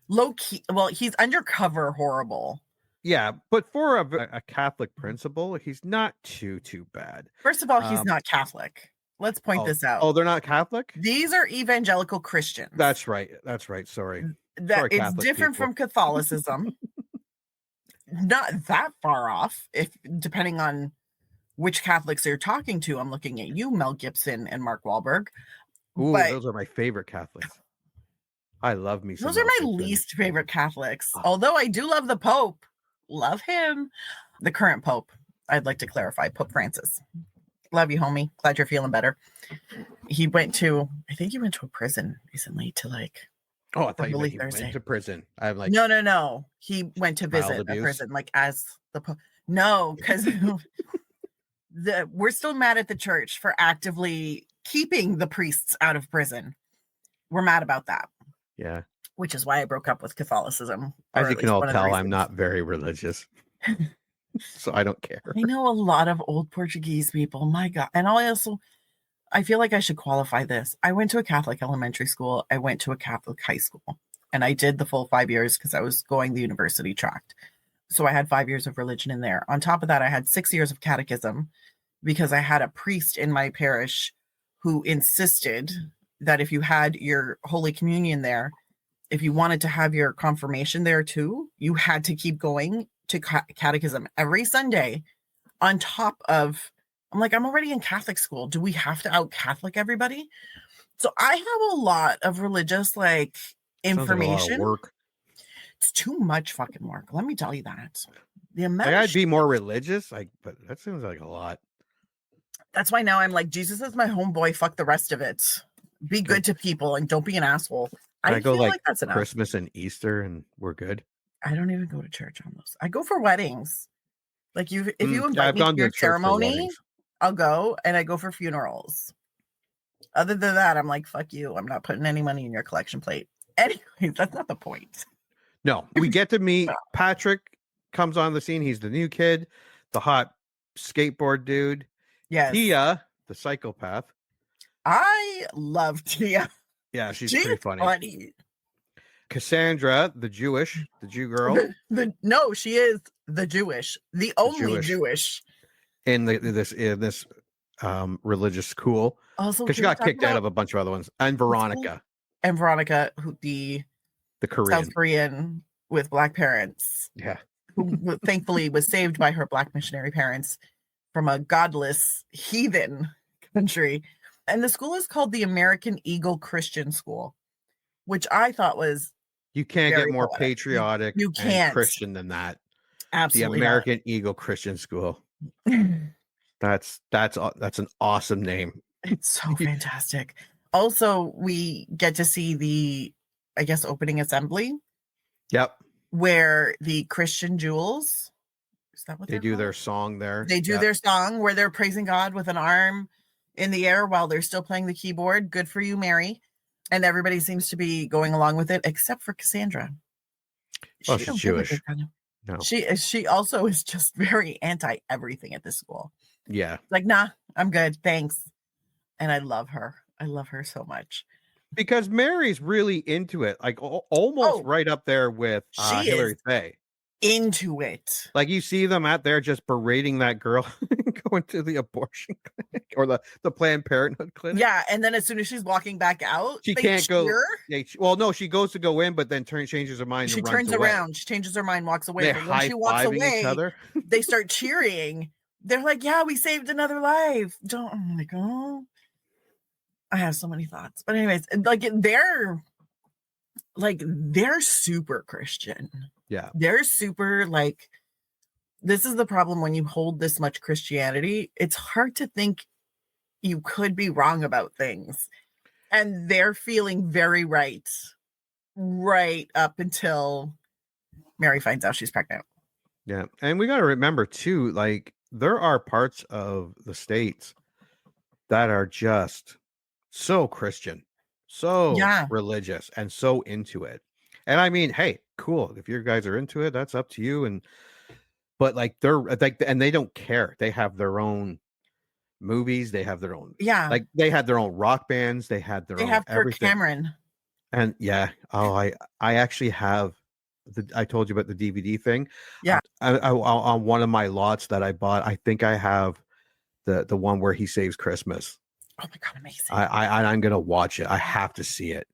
low-key. Well, he's undercover horrible. Yeah, but for a Catholic principal, he's not too bad. First of all, he's not Catholic. Let's point this out. Oh, they're not Catholic? These are evangelical Christians. That's right. Sorry. Sorry, it's different from Catholicism. Not that far off, depending on which Catholics you're talking to. I'm looking at you, Mel Gibson and Mark Wahlberg. Ooh, those are my favorite Catholics. I love me some. Those are my least favorite Catholics. Although I do love the Pope. Love him. The current Pope, I'd like to clarify, Pope Francis. Love you, homie. Glad you're feeling better. I think he went to a prison recently to like. Oh, I thought you meant he went to prison. I'm like, no. He went to visit a prison, like as the Pope. No, because we're still mad at the church for actively keeping the priests out of prison. We're mad about that. Yeah. Which is why I broke up with Catholicism. As you can all tell, I'm not very religious. So I don't care. I know a lot of old Portuguese people. My God. And I feel like I should qualify this. I went to a Catholic elementary school. I went to a Catholic high school. And I did the full 5 years because I was going the university tract. So I had 5 years of religion in there. On top of that, I had 6 years of catechism because I had a priest in my parish who insisted that if you had your Holy Communion there, if you wanted to have your confirmation there too, you had to keep going to catechism every Sunday on top of, I'm like, I'm already in Catholic school. Do we have to out Catholic everybody? So I have a lot of religious information. Like a lot of work. It's too much fucking work. Let me tell you that. I'd be more religious, but that seems like a lot. That's why now I'm like, Jesus is my homeboy. Fuck the rest of it. Be good to people and don't be an asshole. I go feel like that's enough. Christmas and Easter and we're good. I don't even go to church on those. I go for weddings. Like if you invite me to your ceremony, I'll go, and I go for funerals. Other than that, I'm like, fuck you. I'm not putting any money in your collection plate. Anyways, that's not the point. No, we get to meet Patrick comes on the scene. He's the new kid, the hot skateboard dude. Yes. Tia, the psychopath. I love Tia. Yeah, she's pretty funny. Cassandra, the Jew girl. No, she is the only Jewish in this religious school. Also, because she got kicked out of a bunch of other ones. And Veronica, who the Korean. South Korean with Black parents. Yeah, who thankfully was saved by her Black missionary parents from a godless heathen country. And the school is called the American Eagle Christian School, which I thought was you can't get more patriotic you can't. And Christian than that. Absolutely, the American Eagle Christian School. That's an awesome name. It's so fantastic. Also, we get to see the, I guess, opening assembly. Yep. Where the Christian Jewels, is that what they do called? Their song there? They do their song where they're praising God with an arm in the air while they're still playing the keyboard. Good for you, Mary. And everybody seems to be going along with it, except for Cassandra. She's Jewish. No. She also is just very anti everything at this school. Yeah. Like, nah, I'm good. Thanks. And I love her. I love her so much. Because Mary's really into it, like almost right up there with she Hillary is Faye. Into it. Like you see them out there just berating that girl going to the abortion clinic or the Planned Parenthood clinic. Yeah, and then as soon as she's walking back out, she can't go. Well, no, she goes to go in, but then changes her mind. She and turns runs away. around. She changes her mind, walks away. They're But when she walks away, each other. they start cheering. They're like, "Yeah, we saved another life." I'm like, oh, I have so many thoughts. But anyways, they're super Christian. Yeah, they're super like. This is the problem when you hold this much Christianity. It's hard to think you could be wrong about things. And they're feeling very right up until Mary finds out she's pregnant. Yeah. And we got to remember too, like there are parts of the States that are just so Christian, so religious and so into it. And I mean, hey, cool. If you guys are into it, that's up to you. But like they're like, and they don't care. They have their own movies. They have their own. Yeah. Like they had their own rock bands. They had their own. They have Kirk everything. Cameron. And yeah. Oh, I actually have I told you about the DVD thing. Yeah. I on one of my lots that I bought, I think I have the one where he saves Christmas. Oh my God, amazing. I'm gonna watch it. I have to see it.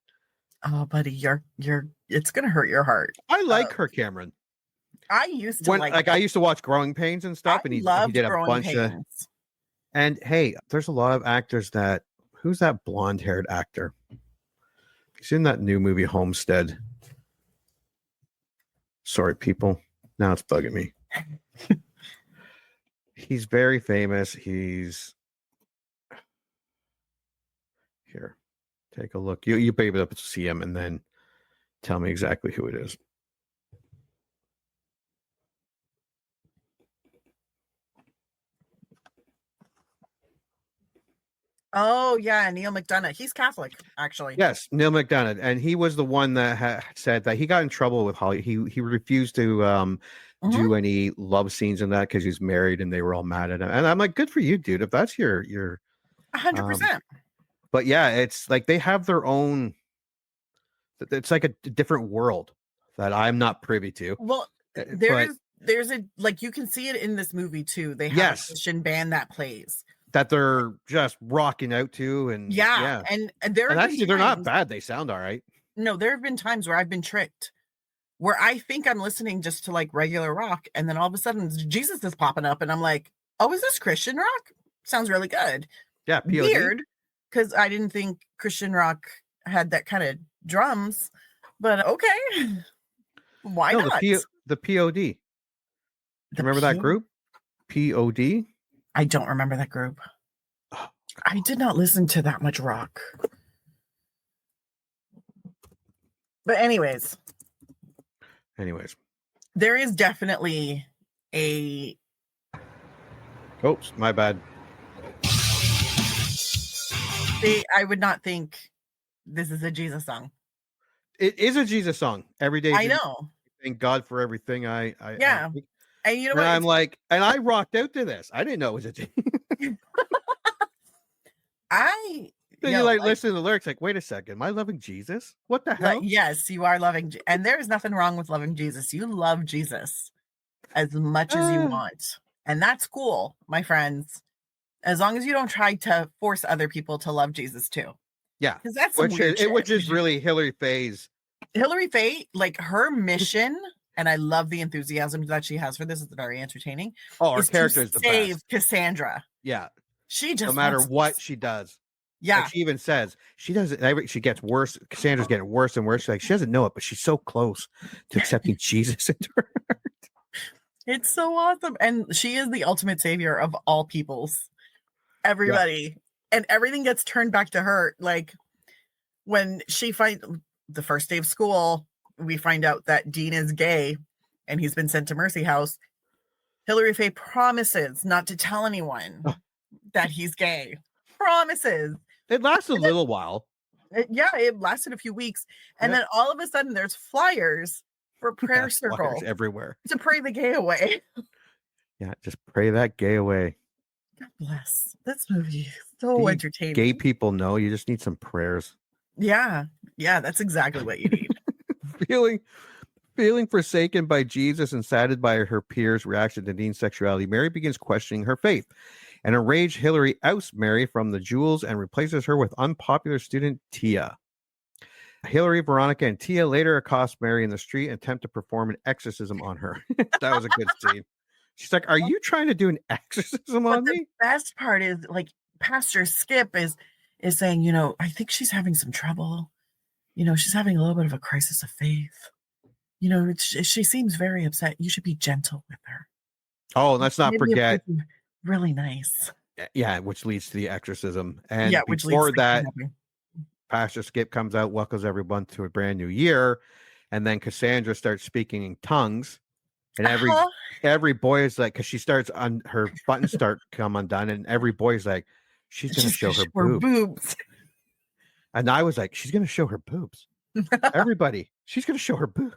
Oh, buddy, you're it's gonna hurt your heart. I like Kirk Cameron. I used to I used to watch Growing Pains and stuff, and he did a bunch of. And hey, there's a lot of actors that. Who's that blonde-haired actor? He's in that new movie Homestead. Sorry, people. Now it's bugging me. He's very famous. He's here. Take a look. You be able to see him and then tell me exactly who it is. Oh yeah, Neil McDonough. He's Catholic, actually. Yes, Neil McDonough, and he was the one that said that he got in trouble with Holly. He refused to do any love scenes in that because he's married, and they were all mad at him. And I'm like, good for you, dude. If that's your 100%. But yeah, it's like they have their own. It's like a different world that I'm not privy to. Well, there's a like you can see it in this movie too. They have a Christian band that plays. That they're just rocking out to, and and they're not bad. They sound all right. No, there have been times where I've been tricked, where I think I'm listening just to like regular rock, and then all of a sudden Jesus is popping up, and I'm like, "Oh, is this Christian rock? Sounds really good." Yeah, POD. Weird, because I didn't think Christian rock had that kind of drums, but okay, why not? The POD. Remember that group? POD. I don't remember that group. I did not listen to that much rock. But anyways, there is definitely a. Oops, my bad. See, I would not think this is a Jesus song. It is a Jesus song. Every day. I know. Thank God for everything. Yeah. And you know what? I'm like, and I rocked out to this. I didn't know it was a Jesus. You listen to the lyrics, like, wait a second, am I loving Jesus? What the hell? Yes, you are loving, and there is nothing wrong with loving Jesus. You love Jesus as much as you want, and that's cool, my friends. As long as you don't try to force other people to love Jesus too. Yeah, because that's which is really Hillary Faye's. Hillary Faye, like her mission. And I love the enthusiasm that she has for this. It's very entertaining. Oh, her character is the save best. Cassandra. Yeah. She just no matter what she does. Yeah. Like she even says she doesn't. She gets worse. Cassandra's getting worse and worse. She's like, she doesn't know it, but she's so close to accepting Jesus into her heart. It's so awesome. And she is the ultimate savior of all peoples. Everybody. Yeah. And everything gets turned back to her. Like when she finds the first day of school, we find out that Dean is gay and he's been sent to Mercy House. Hillary Faye promises not to tell anyone that he's gay. Promises. It lasted a little while. It lasted a few weeks. And then all of a sudden there's flyers for prayer circle everywhere to pray the gay away. Yeah, just pray that gay away. God bless. This movie is so entertaining. Gay people know you just need some prayers. Yeah. Yeah, that's exactly what you need. Feeling forsaken by Jesus and saddened by her peers' reaction to Dean's sexuality, Mary begins questioning her faith. An enraged Hillary ousts Mary from the Jewels and replaces her with unpopular student Tia. Hillary, Veronica, and Tia later accost Mary in the street and attempt to perform an exorcism on her. That was a good scene. She's like, "Are you trying to do an exorcism on me?" The best part is, like, Pastor Skip is saying, you know, I think she's having some trouble. You know, she's having a little bit of a crisis of faith. You know, she seems very upset. You should be gentle with her. Oh, let's not forget. Really nice. Yeah, which leads to the exorcism. And yeah, before that, Pastor Skip comes out, welcomes everyone to a brand new year. And then Cassandra starts speaking in tongues. And every boy is like, because she starts on her buttons start come undone, and every boy is like, she's going to show her boobs. And I was like, she's going to show her boobs. Everybody, she's going to show her boobs.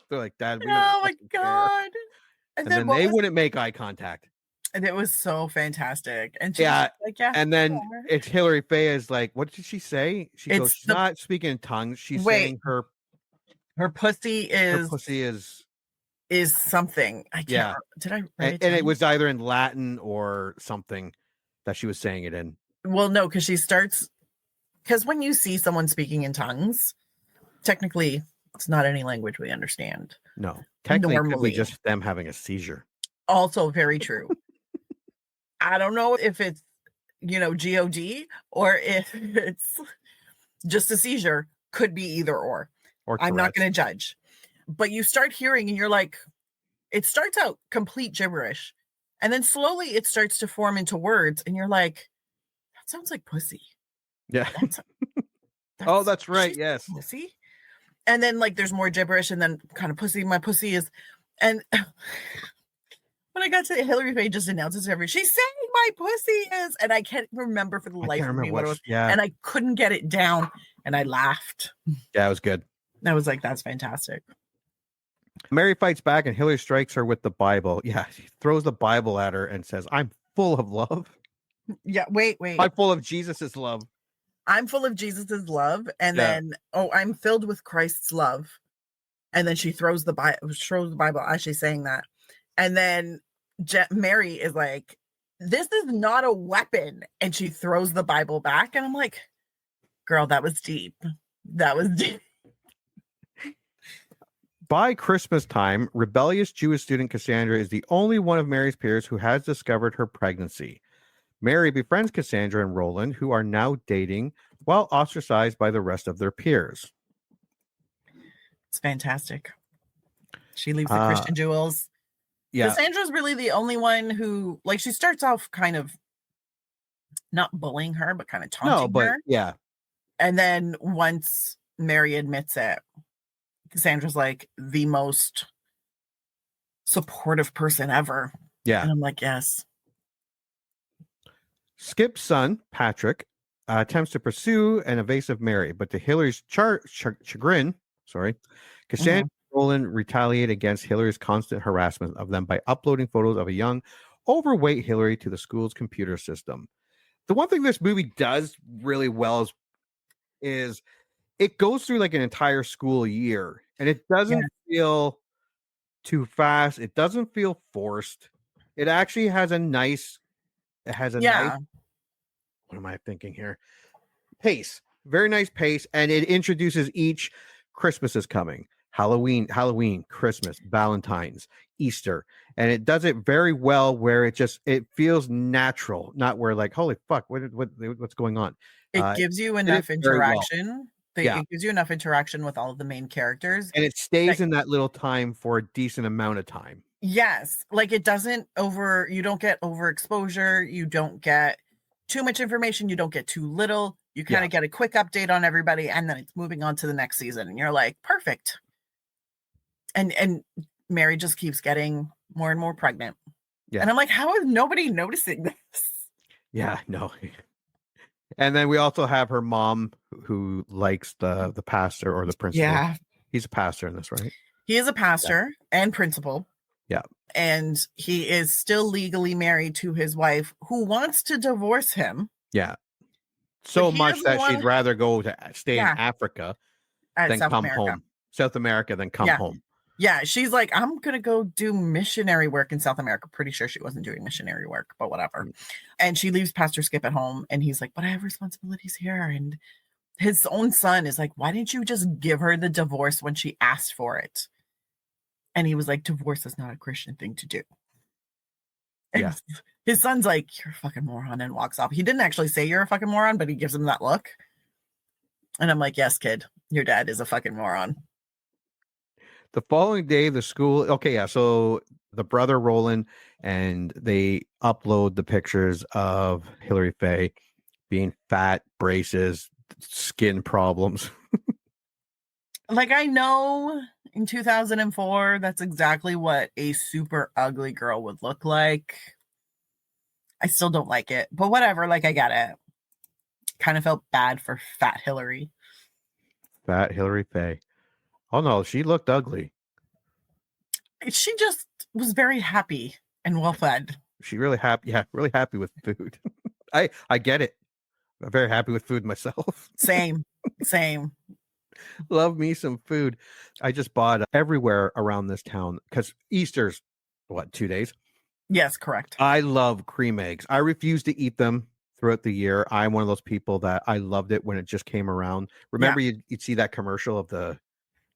They're like, Dad, we oh my God. And then they wouldn't make eye contact. And it was so fantastic. And she's like, and then it's Hillary Faye is like, what did she say? She goes, she's not speaking in tongues. She's saying her pussy is something. I can't. Did I write it? And it was either in Latin or something that she was saying it in. Well, no, because when you see someone speaking in tongues, technically it's not any language we understand. No, technically it could be just them having a seizure. Also very true. I don't know if it's, you know, GOD or if it's just a seizure. Could be either or I'm not going to judge. But you start hearing and you're like, it starts out complete gibberish. And then slowly it starts to form into words. And you're like, that sounds like pussy. Yeah. That's right. Yes. Pussy. And then like there's more gibberish and then kind of pussy. My pussy is. And when I got to Hillary Faye just announces everything, she's saying my pussy is. And I can't remember for the life of me what it was. Yeah. And I couldn't get it down. And I laughed. Yeah, it was good. I was like, that's fantastic. Mary fights back and Hillary strikes her with the Bible. Yeah, she throws the Bible at her and says, I'm full of love. Yeah, wait. I'm full of Jesus's love. I'm full of Jesus's love. And then, I'm filled with Christ's love. And then she throws the Bible as she's saying that. And then Mary is like, this is not a weapon. And she throws the Bible back. And I'm like, girl, that was deep. That was deep. By Christmas time, rebellious Jewish student Cassandra is the only one of Mary's peers who has discovered her pregnancy. Mary befriends Cassandra and Roland, who are now dating, while ostracized by the rest of their peers. It's fantastic. She leaves the Christian jewels. Yeah. Cassandra's really the only one who, like, she starts off kind of not bullying her, but kind of taunting her. Yeah. And then once Mary admits it, Cassandra's like the most supportive person ever. Yeah. And I'm like, yes. Skip's son, Patrick, attempts to pursue an evasive Mary, but to Hillary's chagrin, Cassandra and Roland retaliate against Hillary's constant harassment of them by uploading photos of a young, overweight Hillary to the school's computer system. The one thing this movie does really well is it goes through like an entire school year, and it doesn't feel too fast. It doesn't feel forced. It actually has a nice, nice, what am I thinking here? Pace, very nice pace. And it introduces each Christmas is coming, Halloween, Christmas, Valentine's, Easter. And it does it very well where it feels natural, not where like, holy fuck, what's going on? It gives you enough interaction. It gives you enough interaction with all of the main characters. And it stays in that little time for a decent amount of time. Yes. Like it doesn't you don't get overexposure. You don't get too much information. You don't get too little. You kind of get a quick update on everybody. And then it's moving on to the next season. And you're like, perfect. And Mary just keeps getting more and more pregnant. Yeah. And I'm like, how is nobody noticing this? Yeah, no. And then we also have her mom who likes the pastor or the principal. Yeah. He's a pastor in this, right? He is a pastor and principal. Yeah. And he is still legally married to his wife, who wants to divorce him. Yeah. So much that she'd rather go to stay in Africa than come home. South America than come home. Yeah, she's like, I'm going to go do missionary work in South America. Pretty sure she wasn't doing missionary work, but whatever. And she leaves Pastor Skip at home. And he's like, but I have responsibilities here. And his own son is like, why didn't you just give her the divorce when she asked for it? And he was like, divorce is not a Christian thing to do. And yeah. His son's like, you're a fucking moron, and walks off. He didn't actually say you're a fucking moron, but he gives him that look. And I'm like, yes, kid, your dad is a fucking moron. The following day, the school, so the brother Roland, and they upload the pictures of Hillary Faye being fat, braces, skin problems. Like, I know in 2004, that's exactly what a super ugly girl would look like. I still don't like it, but whatever. Like, I get it. Kind of felt bad for fat Hillary. Fat Hillary Faye. Oh no, she looked ugly. She just was very happy and well fed. She really happy. Yeah, really happy with food. I get it. I'm very happy with food myself. Same. Love me some food. I just bought everywhere around this town because Easter's 2 days? Yes, correct. I love cream eggs. I refuse to eat them throughout the year. I'm one of those people that I loved it when it just came around. Remember, you'd see that commercial of the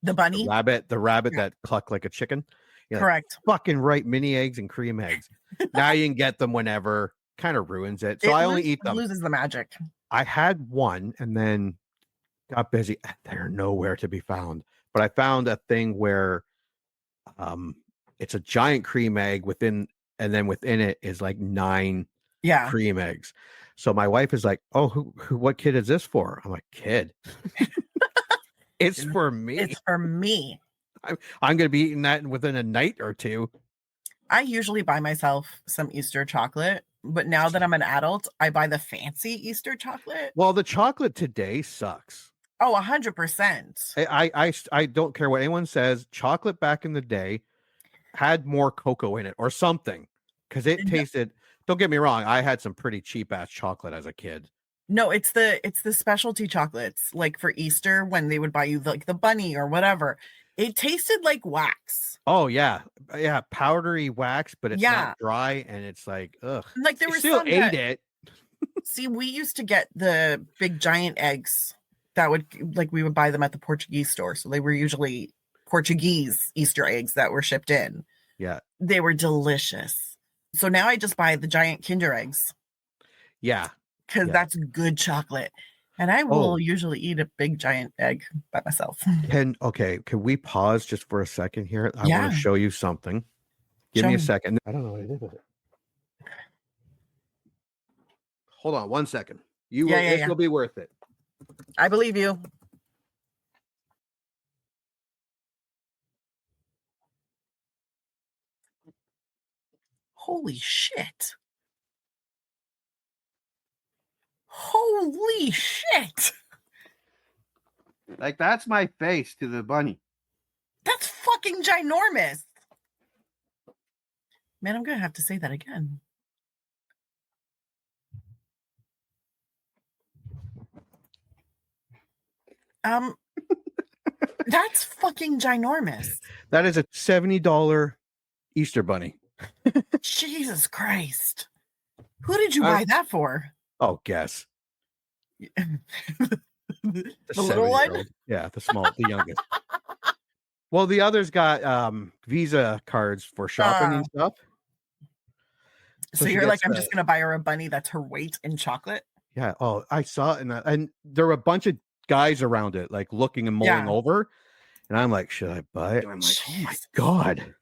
bunny, the rabbit that clucked like a chicken. Correct. Fucking right, mini eggs and cream eggs. Now you can get them whenever. Kind of ruins it. So I only eat them. Loses the magic. I had one and then got busy. They're nowhere to be found. But I found a thing where it's a giant cream egg within it is like 9 cream eggs. So my wife is like, oh, what kid is this for? I'm like, kid. It's for me. It's for me. I'm going to be eating that within a night or two. I usually buy myself some Easter chocolate, but now that I'm an adult, I buy the fancy Easter chocolate. Well, the chocolate today sucks. Oh, 100%. I don't care what anyone says. Chocolate back in the day had more cocoa in it or something, because it tasted. Don't get me wrong. I had some pretty cheap ass chocolate as a kid. No, it's the specialty chocolates, like for Easter when they would buy you like the bunny or whatever. It tasted like wax. Oh yeah, powdery wax, but it's not dry, and it's like ugh. Like there was still ate it. See, we used to get the big giant eggs that we would buy them at the Portuguese store, so they were usually Portuguese Easter eggs that were shipped in. Yeah, they were delicious. So now I just buy the giant Kinder eggs. Yeah, because that's good chocolate. And I will usually eat a big giant egg by myself. Can we pause just for a second here? I want to show you something. Give me a second. I don't know what I did with it. Hold on 1 second. It will be worth it. I believe you. Holy shit. Holy shit. Like, that's my face to the bunny. That's fucking ginormous. Man, I'm going to have to say that again. That's fucking ginormous. That is a $70 Easter bunny. Jesus Christ. Who did you buy that for? Oh, guess. The little one? Yeah, the youngest. Well, the others got Visa cards for shopping and stuff. So you're like, I'm just going to buy her a bunny that's her weight in chocolate? Yeah. Oh, I saw it. And there were a bunch of guys around it, like looking and mulling over. And I'm like, should I buy it? And I'm like, oh my God.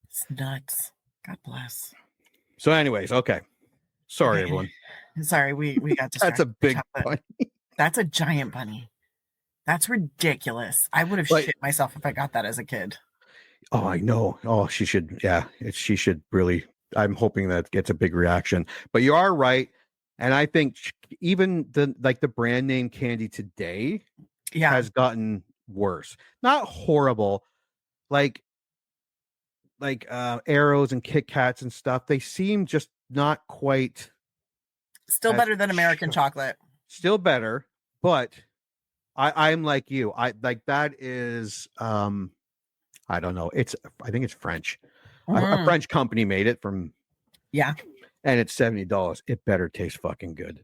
It's nuts. God bless. So anyways, okay. Sorry, everyone. Sorry, we got distracted. That's a big bunny. That's a giant bunny. That's ridiculous. I would have shit myself if I got that as a kid. Oh, I know. Oh, she should. Yeah, she should really. I'm hoping that gets a big reaction. But you are right. And I think even the brand name candy today has gotten worse. Not horrible. Like like arrows and Kit Kats and stuff, they seem just not quite. Still better than American chocolate. Still better, but I'm like you. I like that is I don't know. I think it's French. A French company made it from. Yeah. And it's $70. It better taste fucking good,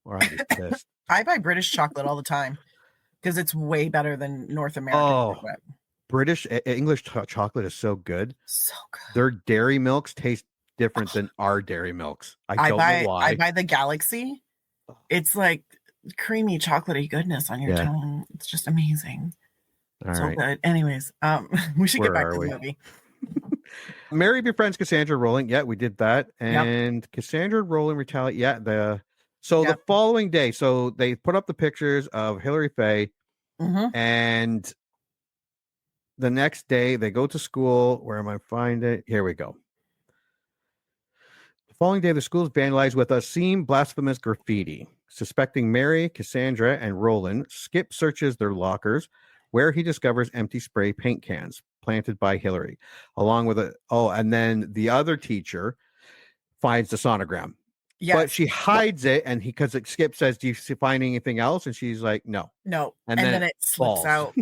or I'm just pissed. I buy British chocolate all the time because it's way better than North American chocolate. British English chocolate is so good. So good. Their dairy milks taste different than our dairy milks. I don't know why. I buy the Galaxy. It's like creamy chocolatey goodness on your tongue. It's just amazing. All so right. good. Anyways, we should get back to the movie. Mary befriends Cassandra Rowling. Yeah, we did that. And Cassandra Rowling retaliate. Yeah, the following day, so they put up the pictures of Hilary Faye, and the next day they go to school. Where am I find it? Here we go. The following day, the school is vandalized with obscene, blasphemous graffiti. Suspecting Mary, Cassandra, and Rowland, Skip searches their lockers, where he discovers empty spray paint cans planted by Hilary, along with and then the other teacher finds the sonogram. Yes. But she hides it, and because Skip says, "Do you find anything else?" And she's like, "No." And then it slips out.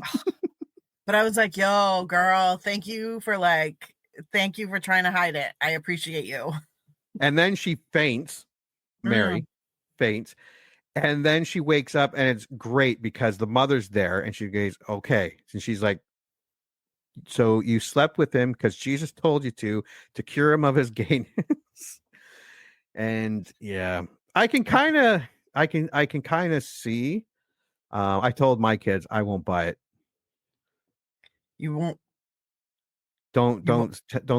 But I was like, "Yo, girl, thank you for trying to hide it. I appreciate you." And then she faints. Mary faints. And then she wakes up, and it's great because the mother's there, and she goes, "Okay." And she's like, "So you slept with him because Jesus told you to cure him of his gayness." And yeah, I can kind of see. I told my kids I won't buy it. You won't. Don't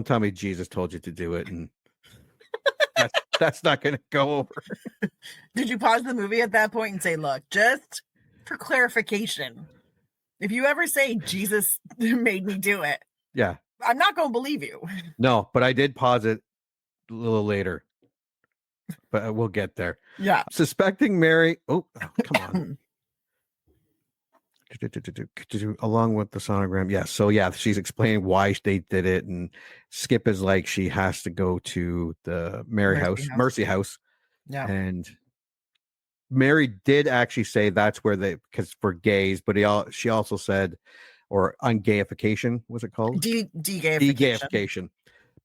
tell me Jesus told you to do it, and that's not going to go over. Did you pause the movie at that point and say, "Look, just for clarification, if you ever say Jesus made me do it, yeah, I'm not going to believe you." No, but I did pause it a little later. But we'll get there. Yeah. Suspecting Mary. Oh, come on. Along with the sonogram. Yeah. So yeah, she's explaining why they did it. And Skip is like, she has to go to the Mercy House. Yeah. And Mary did actually say that's where because for gays, but she also said, or ungayification, was it called? Degayification.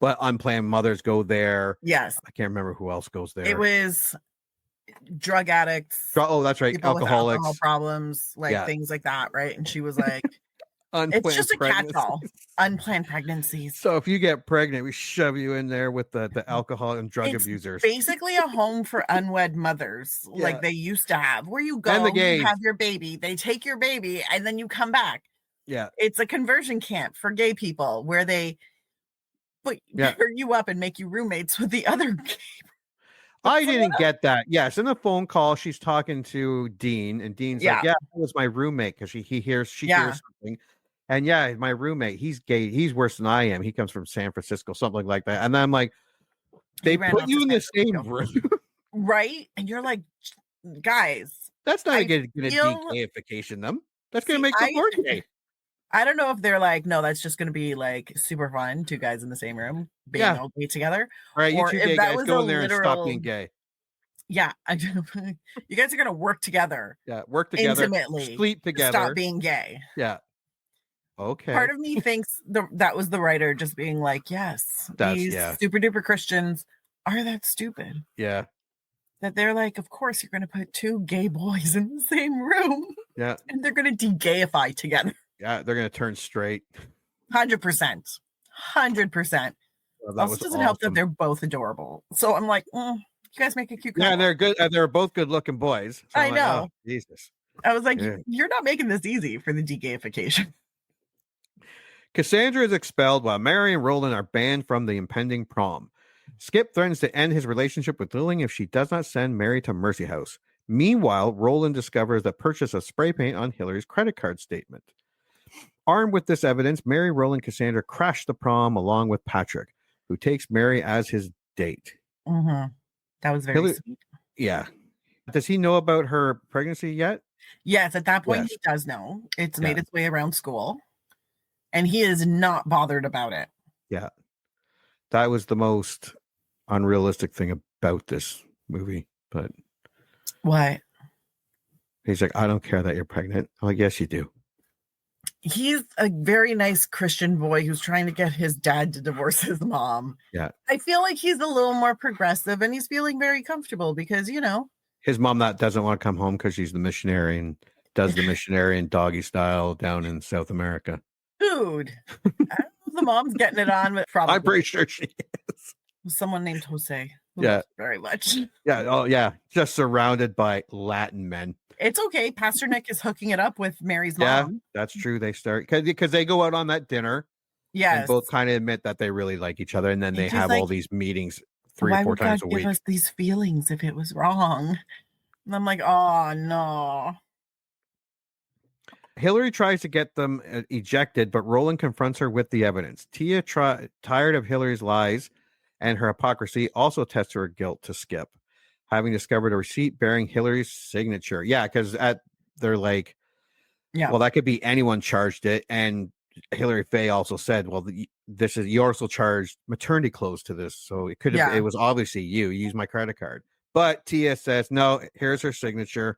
But unplanned mothers go there. Yes. I can't remember who else goes there. It was drug addicts. Oh, that's right. Alcoholics. Alcohol problems, things like that, right? And she was like, it's just a catch-all. Unplanned pregnancies. So if you get pregnant, we shove you in there with the alcohol and drug abusers. Basically a home for unwed mothers, like they used to have, where you go, you have your baby, they take your baby, and then you come back. Yeah. It's a conversion camp for gay people where they pair you up and make you roommates with the other gay. I didn't get that. Yes, in the phone call, she's talking to Dean, and Dean's like, "Yeah, that was my roommate," because she hears something, and my roommate, he's gay, he's worse than I am. He comes from San Francisco, something like that. And then I'm like, they put you in the same room, right? And you're like, guys, that's not going to de-gayification them. That's going to make them more gay. I don't know if they're like, no, that's just going to be like super fun. Two guys in the same room being all gay together. All right, you two gay guys go in there and stop being gay. Yeah. You guys are going to work together. Yeah. Work together. Intimately. Sleep together. Stop being gay. Yeah. Okay. Part of me thinks that was the writer just being like, yes, these super duper Christians are that stupid. Yeah. That they're like, of course, you're going to put two gay boys in the same room. Yeah. And they're going to de-gayify together. Yeah, they're going to turn straight. 100%. 100%. Well, also doesn't help that they're both adorable. So I'm like, you guys make a cute couple. Yeah, and they're good. They're both good-looking boys. So I know. Like, Jesus. I was like, you're not making this easy for the de-gayification. Cassandra is expelled while Mary and Rowland are banned from the impending prom. Skip threatens to end his relationship with Lilling if she does not send Mary to Mercy House. Meanwhile, Rowland discovers the purchase of spray paint on Hilary's credit card statement. Armed with this evidence, Mary, Rowland, Cassandra crash the prom along with Patrick, who takes Mary as his date. Mm-hmm. That was very sweet. Yeah. Does he know about her pregnancy yet? Yes, at that point he does know. It's made its way around school, and he is not bothered about it. Yeah. That was the most unrealistic thing about this movie. But what? He's like, I don't care that you're pregnant. I'm like, yes, you do. He's a very nice Christian boy who's trying to get his dad to divorce his mom. Yeah. I feel like he's a little more progressive and he's feeling very comfortable because, his mom doesn't want to come home because she's the missionary and does the missionary and doggy style down in South America. Dude, I don't know if the mom's getting it on, but probably. I'm pretty sure she is. Someone named Jose. Yeah. Very much. Yeah. Oh, yeah. Just surrounded by Latin men. It's okay. Pastor Nick is hooking it up with Mary's mom. Yeah, that's true. They start because they go out on that dinner. Yes. And both kind of admit that they really like each other. And then they have all these meetings 3 or 4 times a week. Give us these feelings if it was wrong. And I'm like, oh, no. Hillary tries to get them ejected, but Roland confronts her with the evidence. Tia, tired of Hillary's lies and her hypocrisy, also tests her guilt to Skip, having discovered a receipt bearing Hillary's signature. Yeah, because they're like, well, that could be anyone charged it. And Hillary Faye also said, well, you also charged maternity clothes to this. So it could have, it was obviously you used my credit card. But Tia says, no, here's her signature.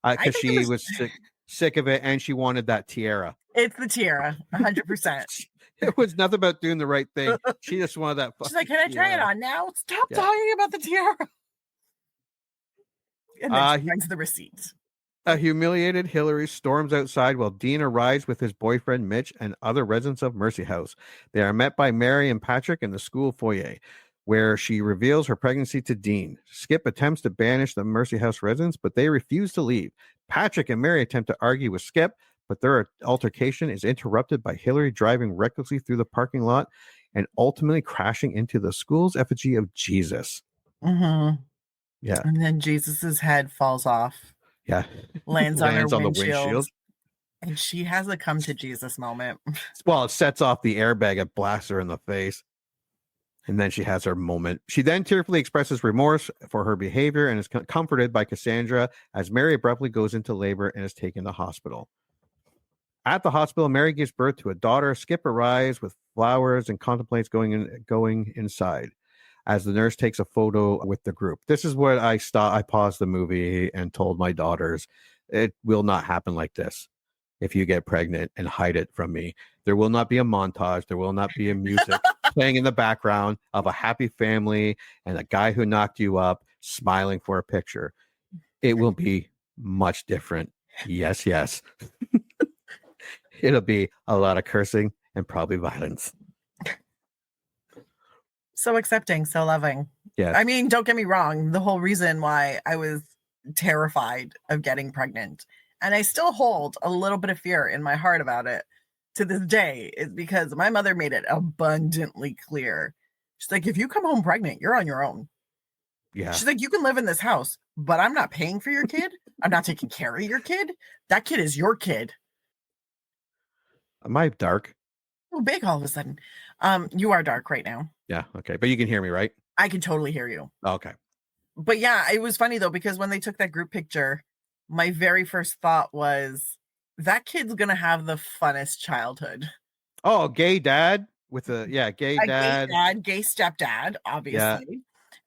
Because she was sick of it and she wanted that tiara. It's the tiara, 100%. It was nothing about doing the right thing. She just wanted that. She's like, can I try it on now? Stop talking about the tiara. And then she finds the receipt. A humiliated Hillary storms outside while Dean arrives with his boyfriend Mitch and other residents of Mercy House. They are met by Mary and Patrick in the school foyer, where she reveals her pregnancy to Dean. Skip attempts to banish the Mercy House residents, but they refuse to leave. Patrick and Mary attempt to argue with Skip, but their altercation is interrupted by Hillary driving recklessly through the parking lot and ultimately crashing into the school's effigy of Jesus. Mm-hmm. Yeah. And then Jesus's head falls off. Yeah. Lands on the windshield. And she has a come to Jesus moment. Well, it sets off the airbag and blasts her in the face. And then she has her moment. She then tearfully expresses remorse for her behavior and is comforted by Cassandra as Mary abruptly goes into labor and is taken to hospital. At the hospital, Mary gives birth to a daughter. Skip arrives with flowers and contemplates going inside as the nurse takes a photo with the group. This is what I paused the movie and told my daughters, it will not happen like this. If you get pregnant and hide it from me, there will not be a montage. There will not be a music playing in the background of a happy family and a guy who knocked you up smiling for a picture. It will be much different. Yes, yes. It'll be a lot of cursing and probably violence. So accepting, so loving. Yeah. I mean, don't get me wrong. The whole reason why I was terrified of getting pregnant, and I still hold a little bit of fear in my heart about it to this day, is because my mother made it abundantly clear. She's like, if you come home pregnant, you're on your own. Yeah. She's like, you can live in this house, but I'm not paying for your kid. I'm not taking care of your kid. That kid is your kid. Am I dark? Oh, big all of a sudden. You are dark right now. Yeah. Okay. But you can hear me, right? I can totally hear you. Oh, okay. But yeah, it was funny though, because when they took that group picture, my very first thought was that kid's going to have the funnest childhood. Oh, gay dad with gay dad. Gay dad, gay stepdad, obviously. Yeah.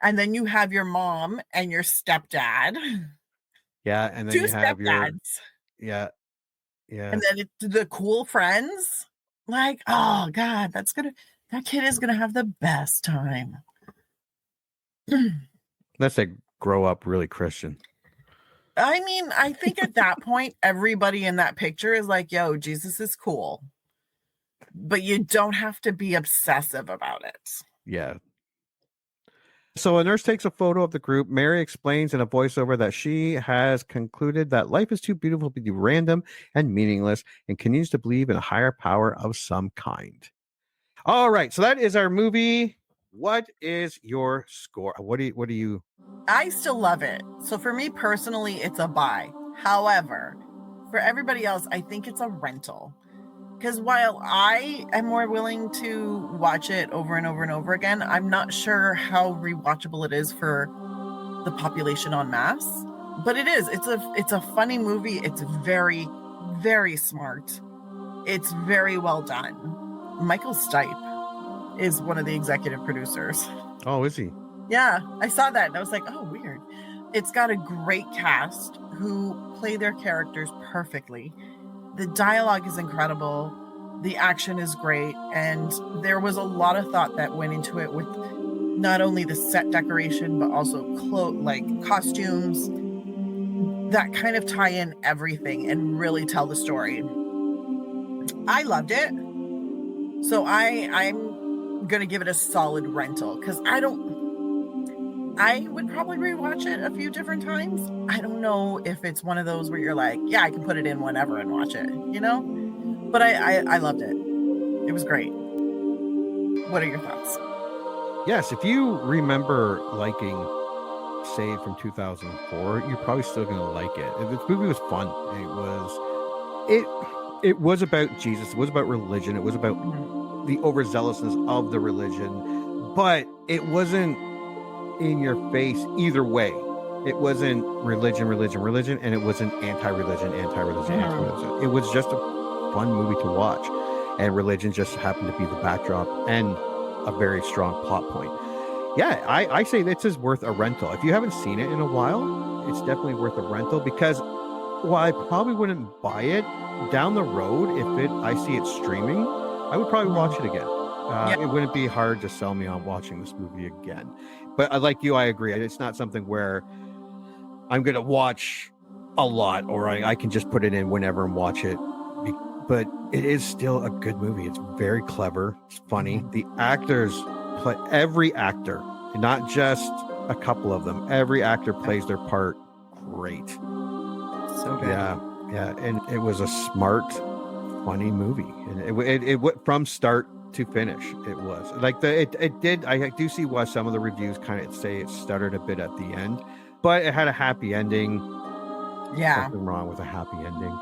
And then you have your mom and your stepdad. Yeah. And then you have your, yeah. And then the cool friends. Like, oh God, that kid is going to have the best time. Let's say grow up really Christian. I mean, I think at that point, everybody in that picture is like, yo, Jesus is cool. But you don't have to be obsessive about it. Yeah. So a nurse takes a photo of the group. Mary explains in a voiceover that she has concluded that life is too beautiful to be random and meaningless and continues to believe in a higher power of some kind. All right. So that is our movie. What is your score? What do you? I still love it. So for me personally, it's a buy. However, for everybody else, I think it's a rental. Because while I am more willing to watch it over and over and over again, I'm not sure how rewatchable it is for the population en masse. But it is. It's a funny movie. It's very, very smart. It's very well done. Michael Stipe. is one of the executive producers. Oh, is he? Yeah, I saw that and I was like, oh, weird. It's got a great cast who play their characters perfectly. The dialogue is incredible. The action is great. And there was a lot of thought that went into it with not only the set decoration, but also costumes that kind of tie in everything and really tell the story. I loved it. So I'm going to give it a solid rental because I would probably rewatch it a few different times. I don't know if it's one of those where you're like, yeah, I can put it in whenever and watch it, you know? But I loved it. It was great. What are your thoughts? Yes, if you remember liking Save from 2004, you're probably still going to like it. This movie was fun. It was about Jesus. It was about religion. It was about the overzealousness of the religion, but it wasn't in your face either way. It wasn't religion, and it wasn't anti-religion. It was just a fun movie to watch, and religion just happened to be the backdrop and a very strong plot point. Yeah, I say this is worth a rental. If you haven't seen it in a while, it's definitely worth a rental because while I probably wouldn't buy it down the road, if I see it streaming, I would probably watch it again. It wouldn't be hard to sell me on watching this movie again. But like you, I agree. It's not something where I'm going to watch a lot or I can just put it in whenever and watch it. But it is still a good movie. It's very clever. It's funny. The actors play, every actor, not just a couple of them, every actor plays their part great. So good. Yeah. And it was a smart, funny movie. And it went from start to finish. It was like it did. I do see why some of the reviews kind of say it stuttered a bit at the end, but it had a happy ending. Yeah. Nothing wrong with a happy ending.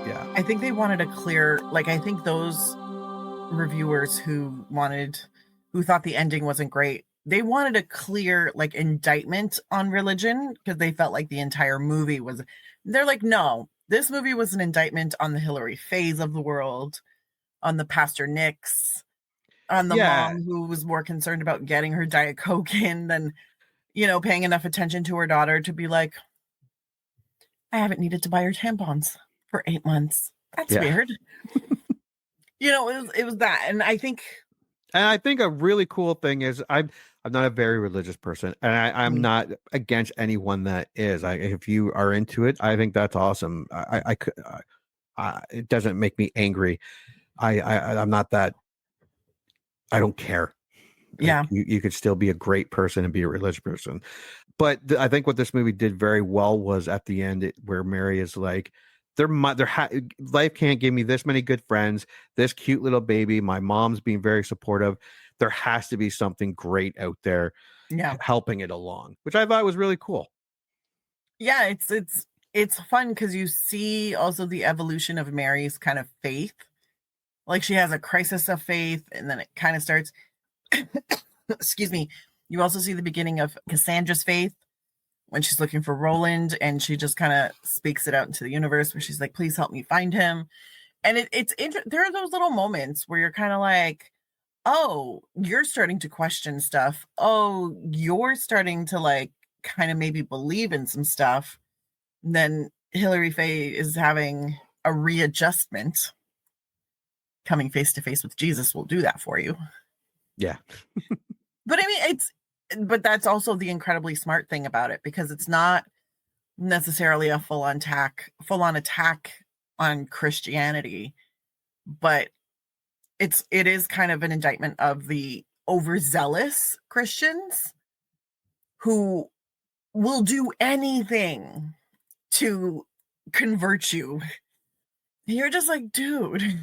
Yeah. I think they wanted a clear, I think those reviewers who thought the ending wasn't great, they wanted a clear, indictment on religion because they felt like the entire movie was, they're like, no, this movie was an indictment on the Hillary phase of the world, on the Pastor Nicks, on the mom who was more concerned about getting her Diet Coke in than, paying enough attention to her daughter to be like, I haven't needed to buy her tampons for 8 months. That's weird. It was that. And I think a really cool thing is I'm not a very religious person, and I'm not against anyone that is. If you are into it, I think that's awesome. I could. It doesn't make me angry. I'm not that. I don't care. Yeah, you could still be a great person and be a religious person. But I think what this movie did very well was at the end where Mary is like, life can't give me this many good friends, this cute little baby. My mom's being very supportive. There has to be something great out there, helping it along, which I thought was really cool. Yeah, it's fun because you see also the evolution of Mary's kind of faith. Like she has a crisis of faith, and then it kind of starts. Excuse me. You also see the beginning of Cassandra's faith when she's looking for Roland, and she just kind of speaks it out into the universe where she's like, please help me find him. And there are those little moments where you're kind of like, oh, you're starting to question stuff. Oh, you're starting to kind of maybe believe in some stuff. And then Hilary Faye is having a readjustment. Coming face to face with Jesus will do that for you. Yeah. But I mean, but that's also the incredibly smart thing about it, because it's not necessarily a full-on attack on Christianity, but it is kind of an indictment of the overzealous Christians who will do anything to convert you. You're just like, dude.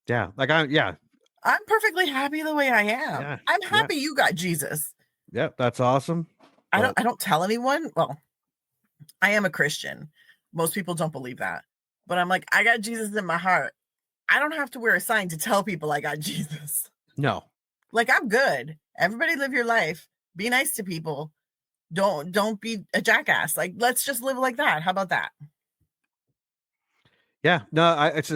Yeah. I'm perfectly happy the way I am. Yeah, I'm happy you got Jesus. Yeah, that's awesome. I don't tell anyone. Well, I am a Christian. Most people don't believe that. But I'm like, I got Jesus in my heart. I don't have to wear a sign to tell people I got Jesus. No. I'm good. Everybody live your life. Be nice to people. Don't be a jackass. Let's just live like that. How about that? Yeah, no, it's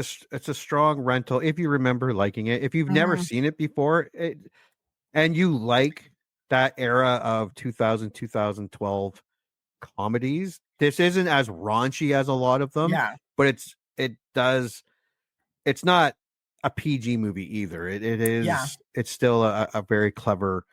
a strong rental if you remember liking it. If you've never seen it before, and you like that era of 2000, 2012 comedies, this isn't as raunchy as a lot of them. Yeah. But it's not a PG movie either. It is it's still a very clever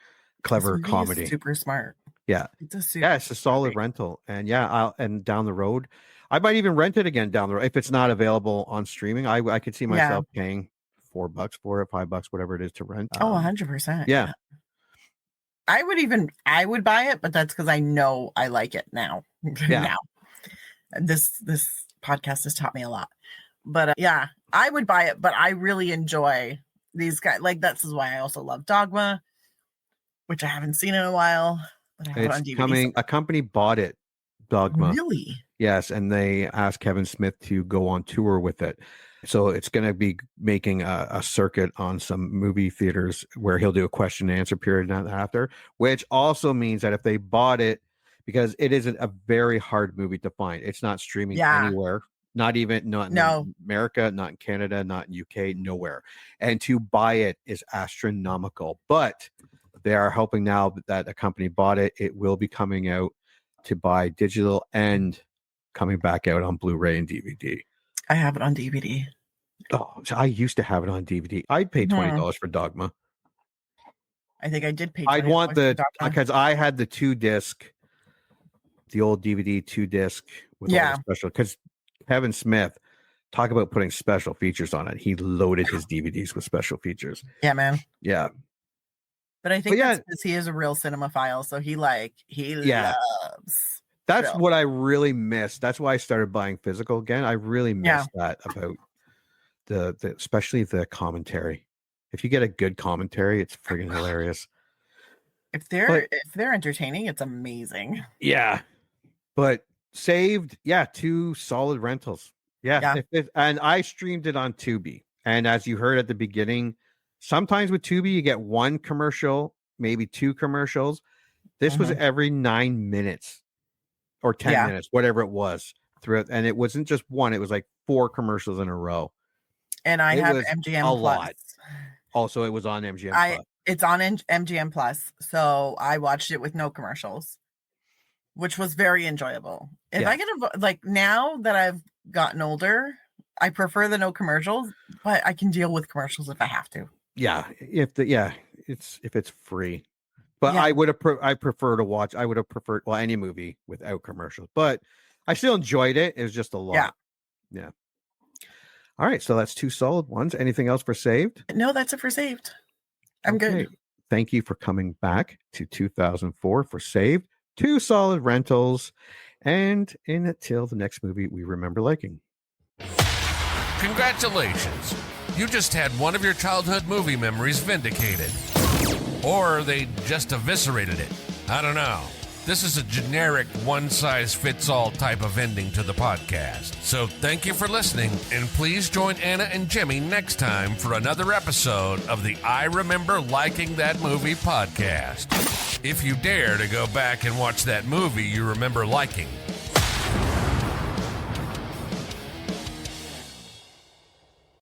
comedy. Super smart. Yeah. It's a solid rental. And and down the road, I might even rent it again down the road if it's not available on streaming. I could see myself paying $4 for it, $5, whatever it is to rent. 100%. Yeah. I would buy it, but that's because I know I like it now. Yeah. Now, this podcast has taught me a lot. But I would buy it. But I really enjoy these guys. Like this is why I also love Dogma, which I haven't seen in a while. But I have it on DVD. Coming. A company bought it, Dogma. Really? Yes, and they asked Kevin Smith to go on tour with it. So it's going to be making a circuit on some movie theaters where he'll do a question and answer period after, which also means that if they bought it, because it isn't a very hard movie to find. It's not streaming anywhere, not in America, not in Canada, not in UK, nowhere. And to buy it is astronomical. But they are hoping now that a company bought it. It will be coming out to buy digital and coming back out on Blu-ray and DVD. I have it on DVD. Oh, so I used to have it on DVD. I'd pay $20 for Dogma. I think I did pay. I'd want because I had the 2-disc, the old DVD 2-disc with all the special. Because Kevin Smith, talk about putting special features on it. He loaded his DVDs with special features. Yeah, man. Yeah. But I think that's because he is a real cinemaphile, so he loves. That's what I really missed. That's why I started buying physical again. I really missed that about the especially the commentary. If you get a good commentary, it's friggin' hilarious. If they're entertaining, it's amazing. Yeah. But Saved, 2 solid rentals. Yeah. And I streamed it on Tubi. And as you heard at the beginning, sometimes with Tubi, you get 1 commercial, maybe 2 commercials. This was every 9 minutes. Or 10 minutes, whatever it was throughout. And it wasn't just 1, it was like 4 commercials in a row. And I have MGM Plus. Lot. Also, it was on MGM Plus. It's on MGM Plus. So I watched it with no commercials, which was very enjoyable. If I get now that I've gotten older, I prefer the no commercials, but I can deal with commercials if I have to. Yeah. If it's free. But I would have. I prefer to watch. I would have preferred any movie without commercials. But I still enjoyed it. It was just a lot. Yeah. All right. So that's 2 solid ones. Anything else for Saved? No, that's it for Saved. I'm good. Thank you for coming back to 2004 for Saved. 2 solid rentals, and until the next movie we remember liking. Congratulations! You just had one of your childhood movie memories vindicated. Or they just eviscerated it. I don't know. This is a generic one-size-fits-all type of ending to the podcast. So thank you for listening, and please join Anna and Jimmy next time for another episode of the I Remember Liking That Movie podcast. If you dare to go back and watch that movie you remember liking,